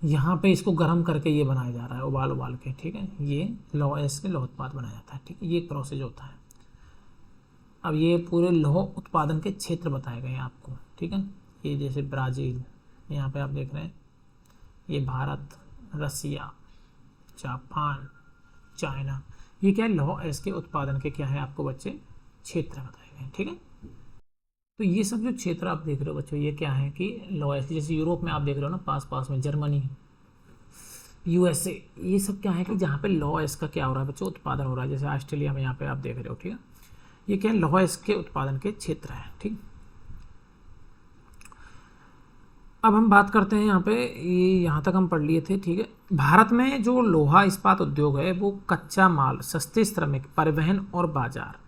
यहाँ पे इसको गर्म करके ये बनाया जा रहा है, उबाल के। ठीक है, ये लौह अयस्क के लौह उत्पाद बनाया जाता है। ठीक है, ये एक प्रोसेस होता है। अब ये पूरे लौह उत्पादन के क्षेत्र बताए गए हैं आपको। ठीक है, ये जैसे ब्राज़ील, यहाँ पे आप देख रहे हैं, ये भारत, रसिया, जापान, चाइना, ये क्या है, लौह अयस्क के उत्पादन के क्या है आपको बच्चे क्षेत्र बताए गए। ठीक है, तो ये सब जो क्षेत्र आप देख रहे हो बच्चों, ये क्या है कि लौह अयस्क, जैसे यूरोप में आप देख रहे हो ना, पास में जर्मनी, यूएसए, ये सब क्या है कि जहाँ पे लौह अयस्क का क्या हो रहा है बच्चों, उत्पादन हो रहा है। जैसे ऑस्ट्रेलिया में यहाँ पे आप देख रहे हो। ठीक है, ये क्या है, लौह अयस्क के उत्पादन के क्षेत्र है। ठीक, अब हम बात करते हैं यहाँ पे, ये यहाँ तक हम पढ़ लिए थे। ठीक है, भारत में जो लोहा इस्पात उद्योग है वो कच्चा माल, सस्ते श्रमिक, परिवहन और बाजार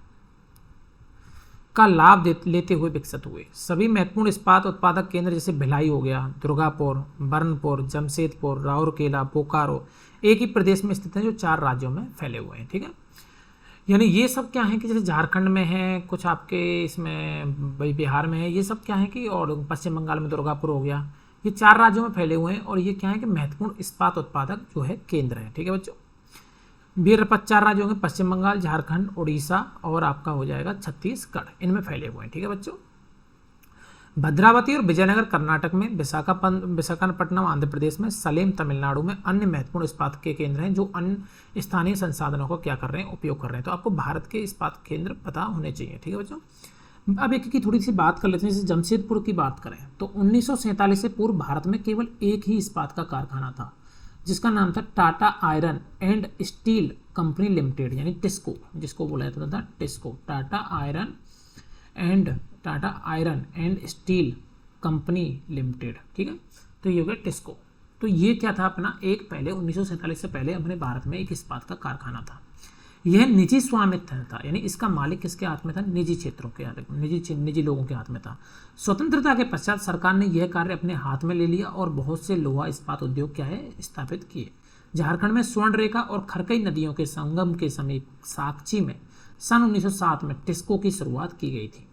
का लाभ लेते हुए विकसित हुए। सभी महत्वपूर्ण इस्पात उत्पादक केंद्र जैसे भिलाई हो गया, दुर्गापुर, बर्नपुर, जमशेदपुर, राउरकेला, बोकारो एक ही प्रदेश में स्थित हैं जो 4 राज्यों में फैले हुए हैं। ठीक है, यानी ये सब क्या है कि जैसे झारखंड में है, कुछ आपके इसमें बिहार में है, ये सब क्या है कि, और पश्चिम बंगाल में दुर्गापुर हो गया, ये 4 राज्यों में फैले हुए हैं और ये क्या है कि महत्वपूर्ण इस्पात उत्पादक जो है केंद्र है। ठीक है बच्चों, 4 राज्य होंगे, पश्चिम बंगाल, झारखंड, उड़ीसा और आपका हो जाएगा छत्तीसगढ़, इनमें फैले हुए हैं। ठीक है बच्चों, भद्रावती और विजयनगर कर्नाटक में, विशाखापट्टनम आंध्र प्रदेश में, सलेम तमिलनाडु में अन्य महत्वपूर्ण इस्पात के केंद्र हैं जो अन्य स्थानीय संसाधनों को क्या कर रहे हैं, उपयोग कर रहे हैं। तो आपको भारत के इस्पात केंद्र पता होने चाहिए। ठीक है बच्चों, अब एक की थोड़ी सी बात कर लेते हैं। जैसे जमशेदपुर की बात करें तो 1947 से पूर्व भारत में केवल एक ही इस्पात का कारखाना था जिसका नाम था Tata iron and steel company limited, यानी टिस्को, जिसको बोला जाता था TISCO, Tata iron and steel company limited. ठीक है, तो ये हो गया टिस्को। तो ये क्या था अपना, एक पहले 1947 से पहले अपने भारत में एक इस्पात का कारखाना था। यह निजी स्वामित्व था, यानी इसका मालिक किसके हाथ में था, निजी क्षेत्रों के हाथ में, निजी लोगों के हाथ में था। स्वतंत्रता के पश्चात सरकार ने यह कार्य अपने हाथ में ले लिया और बहुत से लोहा इस्पात उद्योग क्या है स्थापित किए। झारखंड में स्वर्णरेखा और खरकई नदियों के संगम के समीप साकची में सन 1907 में टिस्को की शुरुआत की गई थी,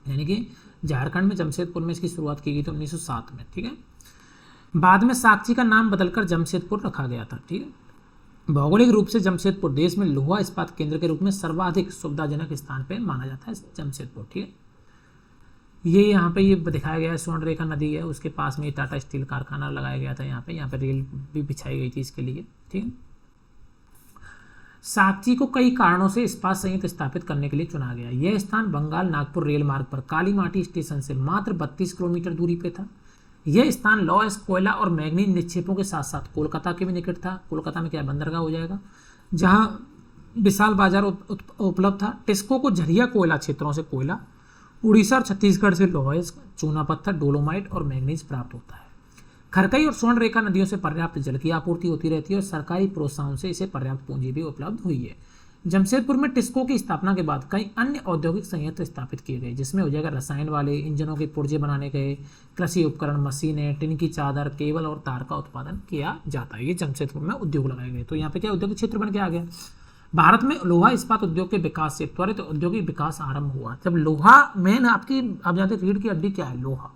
यानी कि झारखंड में जमशेदपुर में इसकी शुरुआत की गई थी 1907 में, ठीक है। बाद में साकची का नाम बदलकर जमशेदपुर रखा गया था, ठीक है। भौगोलिक रूप से जमशेदपुर देश में लोहा इस्पात केंद्र के रूप में सर्वाधिक सुविधाजनक स्थान पे माना जाता है जमशेदपुर, ठीक है। ये यहाँ पे ये दिखाया गया है, स्वर्णरेखा नदी है, उसके पास में टाटा स्टील कारखाना लगाया गया था, यहाँ पे रेल भी बिछाई गई थी इसके लिए, ठीक है। साकची को कई कारणों से इस्पात संयंत्र स्थापित करने के लिए चुना गया। यह स्थान बंगाल नागपुर रेल मार्ग पर कालीमाटी स्टेशन से मात्र 32 किलोमीटर दूरी पे था। यह स्थान लौह कोयला और मैग्नीज निक्षेपों के साथ साथ कोलकाता के भी निकट था। कोलकाता में क्या बंदरगाह हो जाएगा, जहां विशाल बाजार उपलब्ध था। टिस्को को झरिया कोयला क्षेत्रों से कोयला, उड़ीसा और छत्तीसगढ़ से लौह, चूना पत्थर, डोलोमाइट और मैग्नीज प्राप्त होता है। खरकई और स्वर्णरेखा नदियों से पर्याप्त जल की आपूर्ति होती रहती है और सरकारी प्रोत्साहन से इसे पर्याप्त पूंजी भी उपलब्ध हुई है। जमशेदपुर में टिस्को की स्थापना के बाद कई अन्य औद्योगिक संयंत्र स्थापित किए गए, जिसमें हो जाएगा रसायन वाले, इंजनों के पुर्जे बनाने गए, कृषि उपकरण, मशीनें, टिन की चादर, केबल और तार का उत्पादन किया जाता है। ये जमशेदपुर में उद्योग लगाए गए। तो यहाँ पे क्या औद्योगिक क्षेत्र बन के आ गया। भारत में लोहा इस्पात उद्योग के विकास से त्वरित औद्योगिक विकास आरंभ हुआ। जब लोहा मेन आपकी, आप जानते रीढ़ की हड्डी क्या है, लोहा।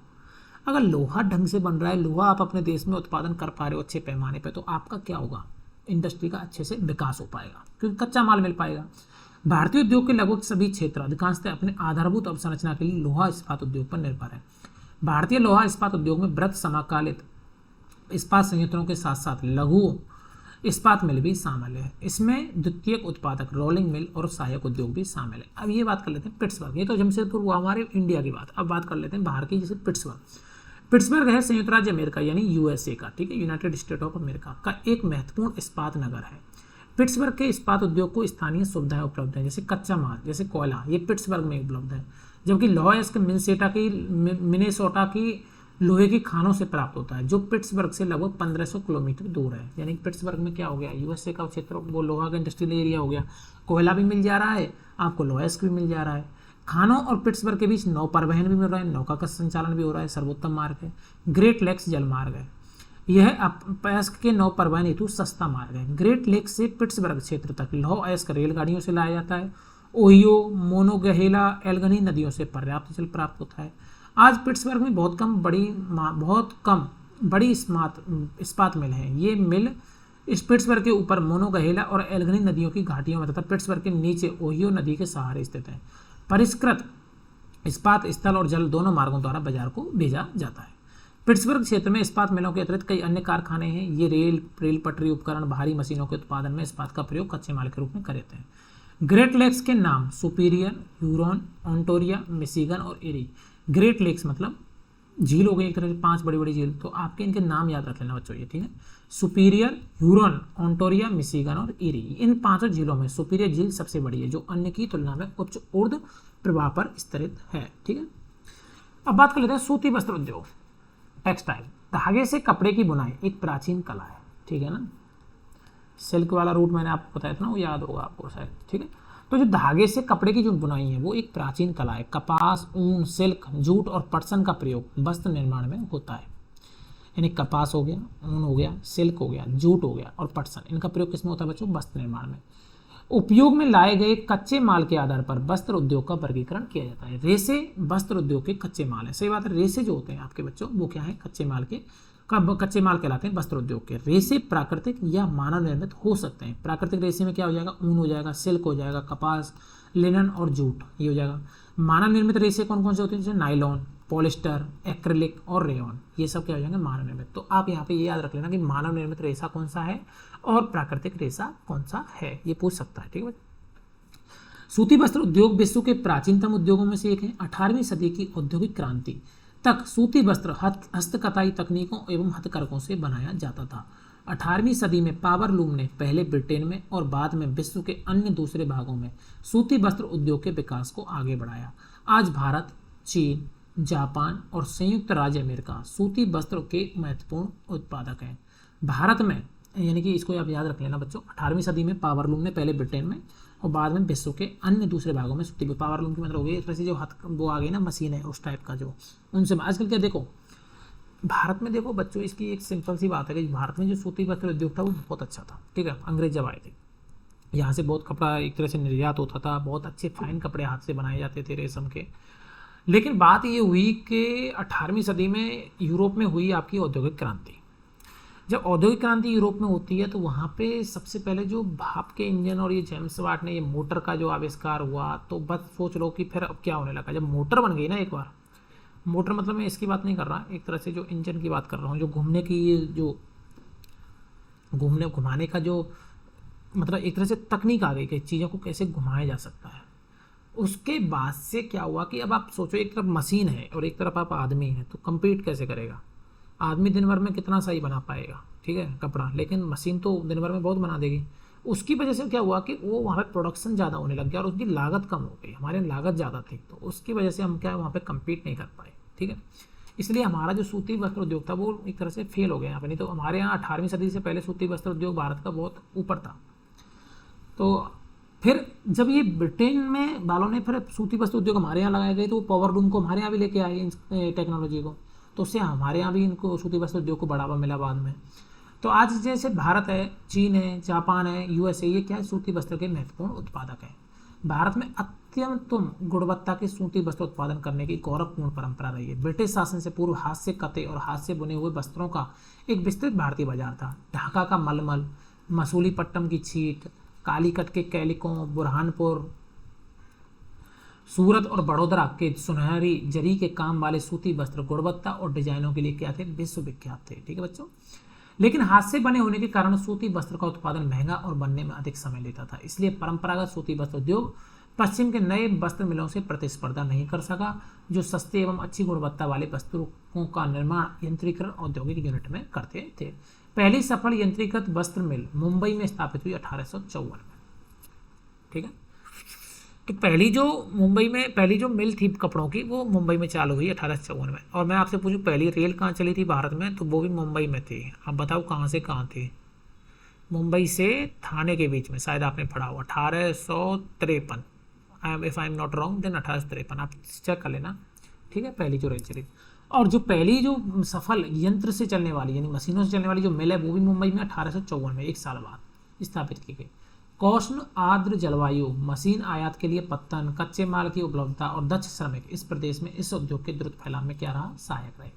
अगर लोहा ढंग से बन रहा है, लोहा आप अपने देश में उत्पादन कर पा रहे हो अच्छे पैमाने पे, तो आपका क्या होगा, इंडस्ट्री का अच्छे से विकास हो पाएगा, क्योंकि कच्चा माल मिल पाएगा। भारतीय उद्योग के लगभग सभी क्षेत्र अधिकांशतः अपने आधारभूत अवसंरचना के लिए लोहा इस्पात उद्योग पर निर्भर है। भारतीय लोहा इस्पात उद्योग में वृहत समकालित इस्पात संयंत्रों के साथ साथ लघु इस्पात मिल भी शामिल है। इसमें द्वितीयक उत्पादक, रोलिंग मिल और सहायक उद्योग भी शामिल है। अब ये बात कर लेते हैं पिट्सबर्ग। ये तो जमशेदपुर हुआ हमारे इंडिया की बात। अब बात कर लेते हैं बाहर की, जैसे पिट्सबर्ग है संयुक्त राज्य अमेरिका यानी यूएसए का, ठीक है, यूनाइटेड स्टेट ऑफ अमेरिका का एक महत्वपूर्ण इस्पात नगर है। पिट्सबर्ग के इस्पात उद्योग को स्थानीय सुविधाएं उपलब्ध हैं, जैसे कच्चा माल, जैसे कोयला, ये पिट्सबर्ग में उपलब्ध है। जबकि लौह मिनेसोटा की लोहे की खानों से प्राप्त होता है, जो पिट्सबर्ग से लगभग 1500 किलोमीटर दूर है। यानी पिट्सबर्ग में क्या हो गया, यूएसए का क्षेत्र, वो लोहा का इंडस्ट्रियल एरिया हो गया। कोयला भी मिल जा रहा है आपको, लोहा भी मिल जा रहा है। खानों और पिट्सबर्ग के बीच नौ परिवहन भी मिल रहा है, नौका का संचालन भी हो रहा है, सर्वोत्तम मार्ग है। ग्रेट लेक्स जल मार्ग है, यह अयस्क के नौ परिवहन हेतु सस्ता मार्ग है। ग्रेट लेक्स से पिट्सबर्ग क्षेत्र तक लौह अयस्क रेलगाड़ियों से लाया जाता है। ओहियो, मोनोगहेला, एल्गनी नदियों से पर्याप्त जल प्राप्त होता है। आज पिट्सबर्ग में बहुत कम बड़ी इस्पात मिल है। ये मिल इस पिट्सबर्ग के ऊपर मोनोगहेला और एल्गनी नदियों की घाटियों में तथा पिट्सबर्ग के नीचे ओहियो नदी के सहारे स्थित है। परिष्कृत इस्पात स्थल और जल दोनों मार्गों द्वारा बाजार को भेजा जाता है। पिट्सबर्ग क्षेत्र में इस्पात मिलों के अतिरिक्त कई अन्य कारखाने हैं। ये रेल पटरी उपकरण, भारी मशीनों के उत्पादन में इस्पात का प्रयोग कच्चे माल के रूप में करते हैं। ग्रेट लेक्स के नाम सुपीरियर, ह्यूरॉन, ओंटोरिया, मिशिगन और एरी। ग्रेट लेक्स मतलब झील हो गई, एक तरह से 5 बड़ी बड़ी झील। तो आपके इनके नाम याद रख लेना बच्चों, ये ठीक है। सुपीरियर, ह्यूरॉन, ओंटोरिया, मिशिगन और एरी। इन 5 झीलों में सुपीरियर झील सबसे बड़ी है, जो अन्य की तुलना में उच्च ऊर्ध्व प्रवाह पर स्थित है, ठीक है। अब बात कर लेते हैं सूती वस्त्र उद्योग, टेक्सटाइल। धागे से कपड़े की बुनाई एक प्राचीन कला है, ठीक है ना। सिल्क वाला रूट मैंने आपको बताया था ना, वो याद होगा आपको शायद, ठीक है। तो जो धागे से कपड़े की जो बुनाई है वो एक प्राचीन कला है। कपास, ऊन, सिल्क, जूट और पटसन का प्रयोग वस्त्र निर्माण में होता है। यानी कपास हो गया, ऊन हो गया, सिल्क हो गया, जूट हो गया और पटसन, इनका प्रयोग किसमें होता है बच्चों, वस्त्र निर्माण में। उपयोग में लाए गए कच्चे माल के आधार पर वस्त्र उद्योग का वर्गीकरण किया जाता है। रेसे वस्त्र उद्योग के कच्चे माल है, सही बात है। रेसे जो होते हैं आपके बच्चों, वो क्या है, कच्चे माल कहलाते हैं वस्त्र उद्योग के। रेसे प्राकृतिक या मानव निर्मित हो सकते हैं। प्राकृतिक रेसे में क्या हो जाएगा, ऊन हो जाएगा, सिल्क हो जाएगा, कपास, लिनन और जूट, ये हो जाएगा। मानव निर्मित रेसे कौन कौन से होते हैं, जैसे नाइलॉन, पॉलिस्टर, एक्रिलिक और रेयॉन, ये सब क्या हो जाएंगे, मानव निर्मित। तो आप यहाँ पे ये याद रख लेना कि मानव निर्मित रेशा कौन सा है और प्राकृतिक रेशा कौन सा है, ये पूछ सकता है, ठीक है। सूती वस्त्र उद्योग विश्व के प्राचीनतम उद्योगों में से एक है। 18वीं सदी की औद्योगिक क्रांति तक सूती वस्त्र हस्तकताई तकनीकों एवं हथकरघों से बनाया जाता था। 18वीं सदी में पावरलूम ने पहले ब्रिटेन में और बाद में विश्व के अन्य दूसरे भागों में सूती वस्त्र उद्योग के विकास को आगे बढ़ाया। आज भारत, चीन, जापान और संयुक्त राज्य अमेरिका सूती वस्त्र के महत्वपूर्ण उत्पादक हैं। भारत में, यानी कि इसको आप याद रख लेना बच्चों, 18वीं सदी में पावरलूम ने पहले ब्रिटेन में और बाद में विश्व के अन्य दूसरे भागों में सूती, पावरलूम की मतलब हो गई एक तरह से जो हाथ वो आ गई ना मशीन है उस टाइप का, जो उनसे आजकल क्या देखो भारत में देखो बच्चों, इसकी एक सिंपल सी बात है कि भारत में जो सूती वस्त्र उद्योग था वो बहुत अच्छा था। ठीक है, अंग्रेज जब आए थे यहाँ से बहुत कपड़ा एक तरह से निर्यात होता था, बहुत अच्छे फाइन कपड़े हाथ से बनाए जाते थे रेशम के। लेकिन बात ये हुई कि 18वीं सदी में यूरोप में हुई आपकी औद्योगिक क्रांति। जब औद्योगिक क्रांति यूरोप में होती है तो वहाँ पे सबसे पहले जो भाप के इंजन और ये जेम्स वाट ने ये मोटर का जो आविष्कार हुआ, तो बस सोच लो कि फिर अब क्या होने लगा। जब मोटर बन गई ना एक बार, मोटर मतलब मैं इसकी बात नहीं कर रहा, एक तरह से जो इंजन की बात कर रहा हूँ, जो घूमने की ये जो घुमाने का जो मतलब एक तरह से तकनीक आ गई कि चीज़ों को कैसे घुमाया जा सकता है। उसके बाद से क्या हुआ कि अब आप सोचो एक तरफ मशीन है और एक तरफ आप आदमी है, तो compete कैसे करेगा। आदमी दिन भर में कितना सही बना पाएगा, ठीक है, कपड़ा, लेकिन मशीन तो दिन भर में बहुत बना देगी। उसकी वजह से क्या हुआ कि वो वहाँ पे प्रोडक्शन ज़्यादा होने लग गया और उसकी लागत कम हो गई। हमारे लागत ज़्यादा थी तो उसकी वजह से हम क्या वहाँ पे compete नहीं कर पाए। ठीक है, इसलिए हमारा जो सूती वस्त्र उद्योग था वो एक तरह से फेल हो गया यहाँ पे। नहीं तो हमारे यहाँ 18वीं सदी से पहले सूती वस्त्र उद्योग भारत का बहुत ऊपर था। तो फिर जब ये ब्रिटेन में वालों ने फिर सूती वस्त्र उद्योग हमारे यहाँ लगाए गए तो वो पावरलूम को हमारे यहाँ भी लेके आए इन टेक्नोलॉजी को, तो उससे हमारे यहाँ भी इनको सूती वस्त्र उद्योग को बढ़ावा मिला बाद में। तो आज जैसे भारत है, चीन है, जापान है, यूएसए, ये क्या है सूती वस्त्र के महत्वपूर्ण उत्पादक हैं। भारत में अत्यंतम गुणवत्ता के सूती वस्त्र उत्पादन करने की गौरवपूर्ण परंपरा रही है। ब्रिटिश शासन से पूर्व हाथ से कते और हाथ से बुने हुए वस्त्रों का एक विस्तृत भारतीय बाजार था। ढाका का मलमल, मसूलीपट्टनम की छीट, कालीकट के कैलिकों, बुरहानपुर, सूरत और बड़ोदरा के सुनहरी जरी के काम वाले सूती वस्त्र गुणवत्ता और डिजाइनों के लिए क्या थे, विश्वविख्यात थे। ठीक है बच्चों, लेकिन हाथ से बने होने के कारण सूती वस्त्र का उत्पादन महंगा और बनने में अधिक समय लेता था। इसलिए परंपरागत सूती वस्त्र उद्योग पश्चिम के नए वस्त्र मिलों से प्रतिस्पर्धा नहीं कर सका, जो सस्ते एवं अच्छी गुणवत्ता वाले वस्त्रों का निर्माण यंत्रीकरण औद्योगिक यूनिट में करते थे। पहली सफल यंत्रीकृत वस्त्र मिल मुंबई में स्थापित हुई 1854 में। ठीक है, तो पहली जो मिल थी कपड़ों की वो मुंबई में चालू हुई 1854 में। और मैं आपसे पूछूं पहली रेल कहाँ चली थी भारत में, तो वो भी मुंबई में थी। आप बताओ कहाँ से कहाँ थी। मुंबई से थाने के बीच में, शायद आपने पढ़ा हो 1853, if I am not wrong then 1853, आप चेक कर लेना। ठीक है, पहली जो रेल चली। और जो पहली जो सफल यंत्र से चलने वाली यानी मशीनों से चलने वाली जो मिल है वो भी मुंबई में 1854 में, एक साल बाद स्थापित की गई। कौष्ण आर्द्र जलवायु, मशीन आयात के लिए पत्तन, कच्चे माल की उपलब्धता और दक्ष श्रमिक इस प्रदेश में इस उद्योग के द्रुत फैलाव में क्या रहा, सहायक रहे।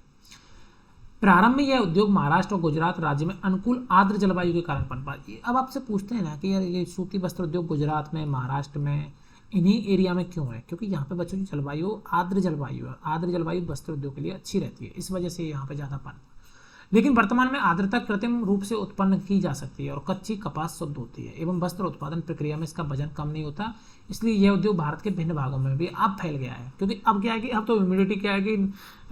प्रारंभ में यह उद्योग महाराष्ट्र और गुजरात राज्य में अनुकूल आर्द्र जलवायु के कारण पनपा। अब आपसे पूछते हैं ना कि यार ये सूती वस्त्र उद्योग गुजरात में, महाराष्ट्र में, इन्हीं एरिया में क्यों है, क्योंकि यहाँ पे बच्चों की जलवायु आर्द्र जलवायु है। आर्द्र जलवायु वस्त्र उद्योग के लिए अच्छी रहती है, इस वजह से यहाँ पे ज़्यादा पन। लेकिन वर्तमान में आर्द्रता कृत्रिम रूप से उत्पन्न की जा सकती है और कच्ची कपास शुद्ध होती है एवं वस्त्र उत्पादन प्रक्रिया में इसका वजन कम नहीं होता। इसलिए यह उद्योग भारत के भिन्न भागों में भी अब फैल गया है। क्योंकि अब क्या है कि अब तो ह्यूमिडिटी क्या है कि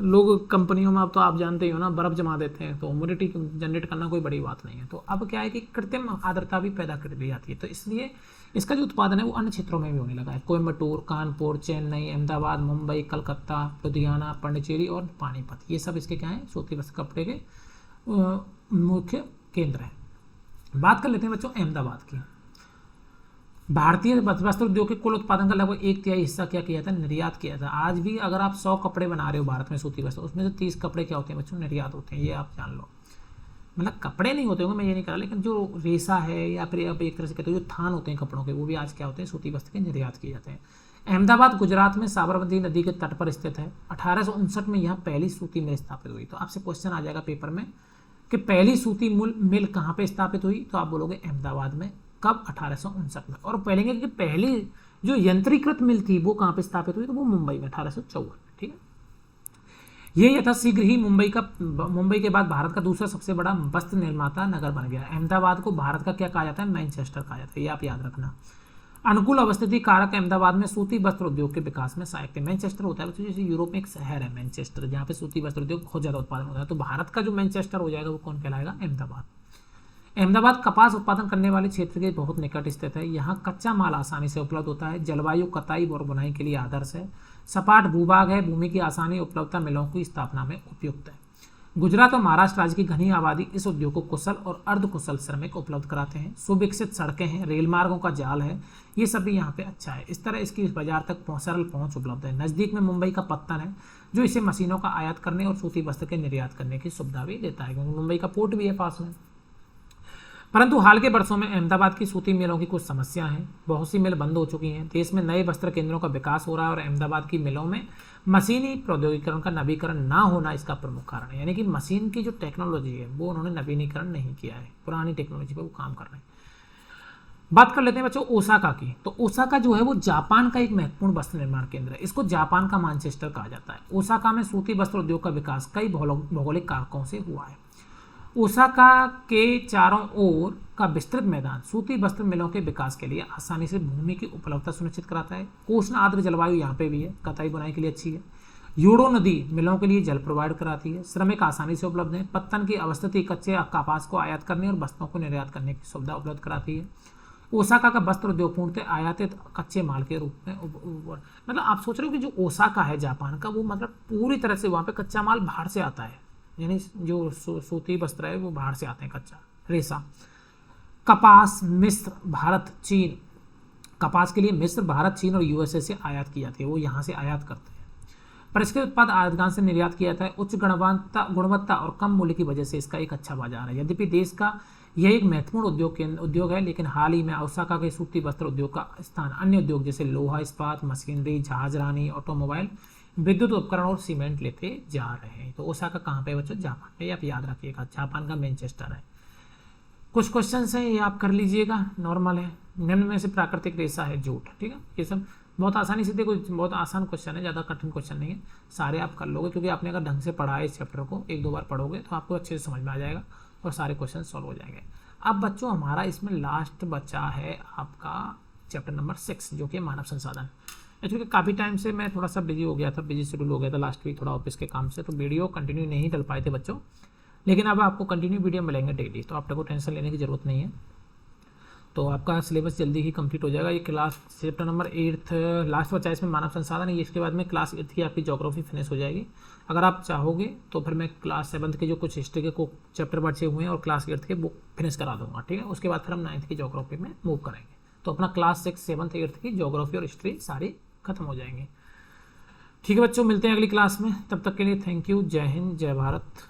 लोग कंपनियों में, अब तो आप जानते ही हो ना, बर्फ जमा देते हैं, तो ह्यूमिडिटी जनरेट करना कोई बड़ी बात नहीं है। तो अब क्या है कि कृत्रिम आर्द्रता भी पैदा कर दी जाती है, तो इसलिए इसका जो उत्पादन है वो अन्य क्षेत्रों में भी होने लगा है। कोयम्बटूर, कानपुर, चेन्नई, अहमदाबाद, मुंबई, कलकत्ता, लुधियाना, पांडिचेरी और पानीपत, ये सब इसके क्या है, सूती वस्त्र कपड़े के मुख्य केंद्र है। बात कर लेते हैं बच्चों अहमदाबाद की। भारतीय वस्त्र उद्योग के कुल उत्पादन का लगभग 1/3 हिस्सा क्या किया था, निर्यात किया था। आज भी अगर आप 100 कपड़े बना रहे हो भारत में सूती वस्त्र, उसमें से 30 कपड़े क्या होते हैं बच्चों, निर्यात होते हैं। ये आप जान लो, मतलब कपड़े नहीं होते होंगे, मैं ये नहीं कह रहा, लेकिन जो रेशा है या फिर आप एक तरह से कहते हो जो थान होते हैं कपड़ों के, वो भी आज क्या होते हैं, सूती वस्त्र के निर्यात किए जाते हैं। अहमदाबाद गुजरात में साबरमती नदी के तट पर स्थित है। 1859 में यहाँ पहली सूती मिल स्थापित हुई। तो आपसे क्वेश्चन आ जाएगा पेपर में कि पहली सूती मिल कहाँ पे स्थापित हुई, तो आप बोलोगे अहमदाबाद में। कब, 1859 में। और पहले कि पहली जो यंत्रीकृत मिल थी वो कहाँ पे स्थापित हुई, तो वो मुंबई में 1854 में। ठीक है, ये यथाशीघ्र ही मुंबई के बाद भारत का दूसरा सबसे बड़ा वस्त्र निर्माता नगर बन गया। अहमदाबाद को भारत का क्या कहा जाता है, मैनचेस्टर कहा जाता है, ये आप याद रखना। अनुकूल अवस्थिति कारक अहमदाबाद में सूती वस्त्र उद्योग के विकास में सहायक थे। मैनचेस्टर होता है जैसे यूरोप में एक शहर है मैनचेस्टर, जहाँ पे सूती वस्त्र उद्योग बहुत ज़्यादा उत्पादन होता है, तो भारत का जो मैनचेस्टर हो जाएगा वो कौन कहलाएगा, अहमदाबाद। अहमदाबाद कपास उत्पादन करने वाले क्षेत्र के बहुत निकट स्थित है। यहाँ कच्चा माल आसानी से उपलब्ध होता है। जलवायु कताई और बुनाई के लिए आदर्श है। सपाट भूभाग है। भूमि की आसानी उपलब्धता मिलों की स्थापना में उपयुक्त है। गुजरात और महाराष्ट्र राज्य की घनी आबादी इस उद्योग को कुशल और अर्धकुशल श्रमिक उपलब्ध कराते हैं। सुविकसित सड़कें हैं। रेल मार्गों का जाल है। ये सब भी यहाँ पे अच्छा है। इस तरह इसकी बाजार तक सरल पहुँच उपलब्ध है। नज़दीक में मुंबई का पत्तन है जो इसे मशीनों का आयात करने और सूती वस्त्र के निर्यात करने की सुविधा भी देता है, क्योंकि मुंबई का पोर्ट भी है पास में। परंतु हाल के वर्षों में अहमदाबाद की सूती मिलों की कुछ समस्या है। बहुत सी मिल बंद हो चुकी हैं। देश में नए वस्त्र केंद्रों का विकास हो रहा है और अहमदाबाद की मिलों में मशीनी प्रौद्योगिकीकरण का नवीकरण ना होना इसका प्रमुख कारण है। यानी कि मशीन की जो टेक्नोलॉजी है वो उन्होंने नवीनीकरण नहीं किया है, पुरानी टेक्नोलॉजी पर वो काम कर रहे हैं। बात कर लेते हैं बच्चों ओसाका की। तो ओसाका जो है वो जापान का एक महत्वपूर्ण वस्त्र निर्माण केंद्र है। इसको जापान का मानचेस्टर कहा जाता है। ओसाका में सूती वस्त्र उद्योग का विकास कई भौगोलिक कारकों से हुआ है। ओसाका के चारों ओर का विस्तृत मैदान सूती वस्त्र मिलों के विकास के लिए आसानी से भूमि की उपलब्धता सुनिश्चित कराता है। उष्ण आर्द्र जलवायु यहाँ पे भी है, कताई बुनाई के लिए अच्छी है। यूडो नदी मिलों के लिए जल प्रोवाइड कराती है। श्रमिक आसानी से उपलब्ध है। पत्तन की अवस्थिति कच्चे कपास को आयात करने और वस्त्रों को निर्यात करने की सुविधा उपलब्ध कराती है। ओसाका का वस्त्र उद्योग पूर्णतः आयातित कच्चे माल के रूप में मतलब आप सोच रहे हो कि जो ओसाका है जापान का, वो मतलब पूरी तरह से वहाँ पे कच्चा माल बाहर से आता है। यानी जो सूती वस्त्र है वो बाहर से आते हैं, कच्चा रेशा। कपास मिस्र, भारत, चीन, कपास के लिए मिस्र, भारत, चीन और यूएसए से आयात की जाती है। वो यहाँ से आयात करते हैं। परिष्कृत उत्पाद आयातगान से निर्यात किया जाता है। उच्च गुणवत्ता और कम मूल्य की वजह से इसका एक अच्छा बाजार है। यद्यपि देश का यह एक महत्वपूर्ण उद्योग है, लेकिन हाल ही में ओसाका के सूती वस्त्र उद्योग का स्थान अन्य उद्योग जैसे लोहा इस्पात, मशीनरी, जहाजरानी, ऑटोमोबाइल, विद्युत उपकरण और सीमेंट लेते जा रहे हैं। तो ओसाका कहाँ पे बच्चों? जापान पे। आप याद रखिएगा जापान का मैनचेस्टर है। कुछ क्वेश्चन हैं ये आप कर लीजिएगा, नॉर्मल है। निम्न में से प्राकृतिक रेशा है जूट, ठीक है। ये सब बहुत आसानी से, देखो बहुत आसान क्वेश्चन है, ज़्यादा कठिन क्वेश्चन नहीं है, सारे आप कर लोगे क्योंकि आपने अगर ढंग से पढ़ा है इस चैप्टर को, एक दो बार पढ़ोगे तो आपको अच्छे से समझ में आ जाएगा और सारे क्वेश्चन सॉल्व हो जाएंगे। अब बच्चों हमारा इसमें लास्ट बचा है आपका चैप्टर नंबर 6 जो कि मानव संसाधन। एक्चुअली काफ़ी टाइम से मैं थोड़ा सा बिजी हो गया था, बिजी शेड्यूल हो गया था लास्ट वीक थोड़ा ऑफिस के काम से, तो वीडियो कंटिन्यू नहीं डल पाए थे बच्चों। लेकिन अब आपको कंटिन्यू वीडियो मिलेंगे डेली, तो आप लोगों को टेंशन लेने की ज़रूरत नहीं है। तो आपका सिलेबस जल्दी ही कंप्लीट हो जाएगा। ये क्लास चैप्टर नंबर 8 लास्ट बचा इसमें मानव संसाधन है। इसके बाद में क्लास 8 की आपकी ज्योग्राफी फिनिश हो जाएगी। अगर आप चाहोगे तो फिर मैं क्लास 7 के जो कुछ हिस्ट्री के चैप्टर बचे हुए हैं और क्लास 8 के बुक फिनिश करा दूंगा, ठीक है। उसके बाद फिर हम 9th की ज्योग्राफी में मूव करेंगे। तो अपना क्लास 6, 7, 8 की ज्योग्राफी और हिस्ट्री सारी खत्म हो जाएंगे। ठीक है बच्चों, मिलते हैं अगली क्लास में। तब तक के लिए थैंक यू। जय हिंद, जय भारत।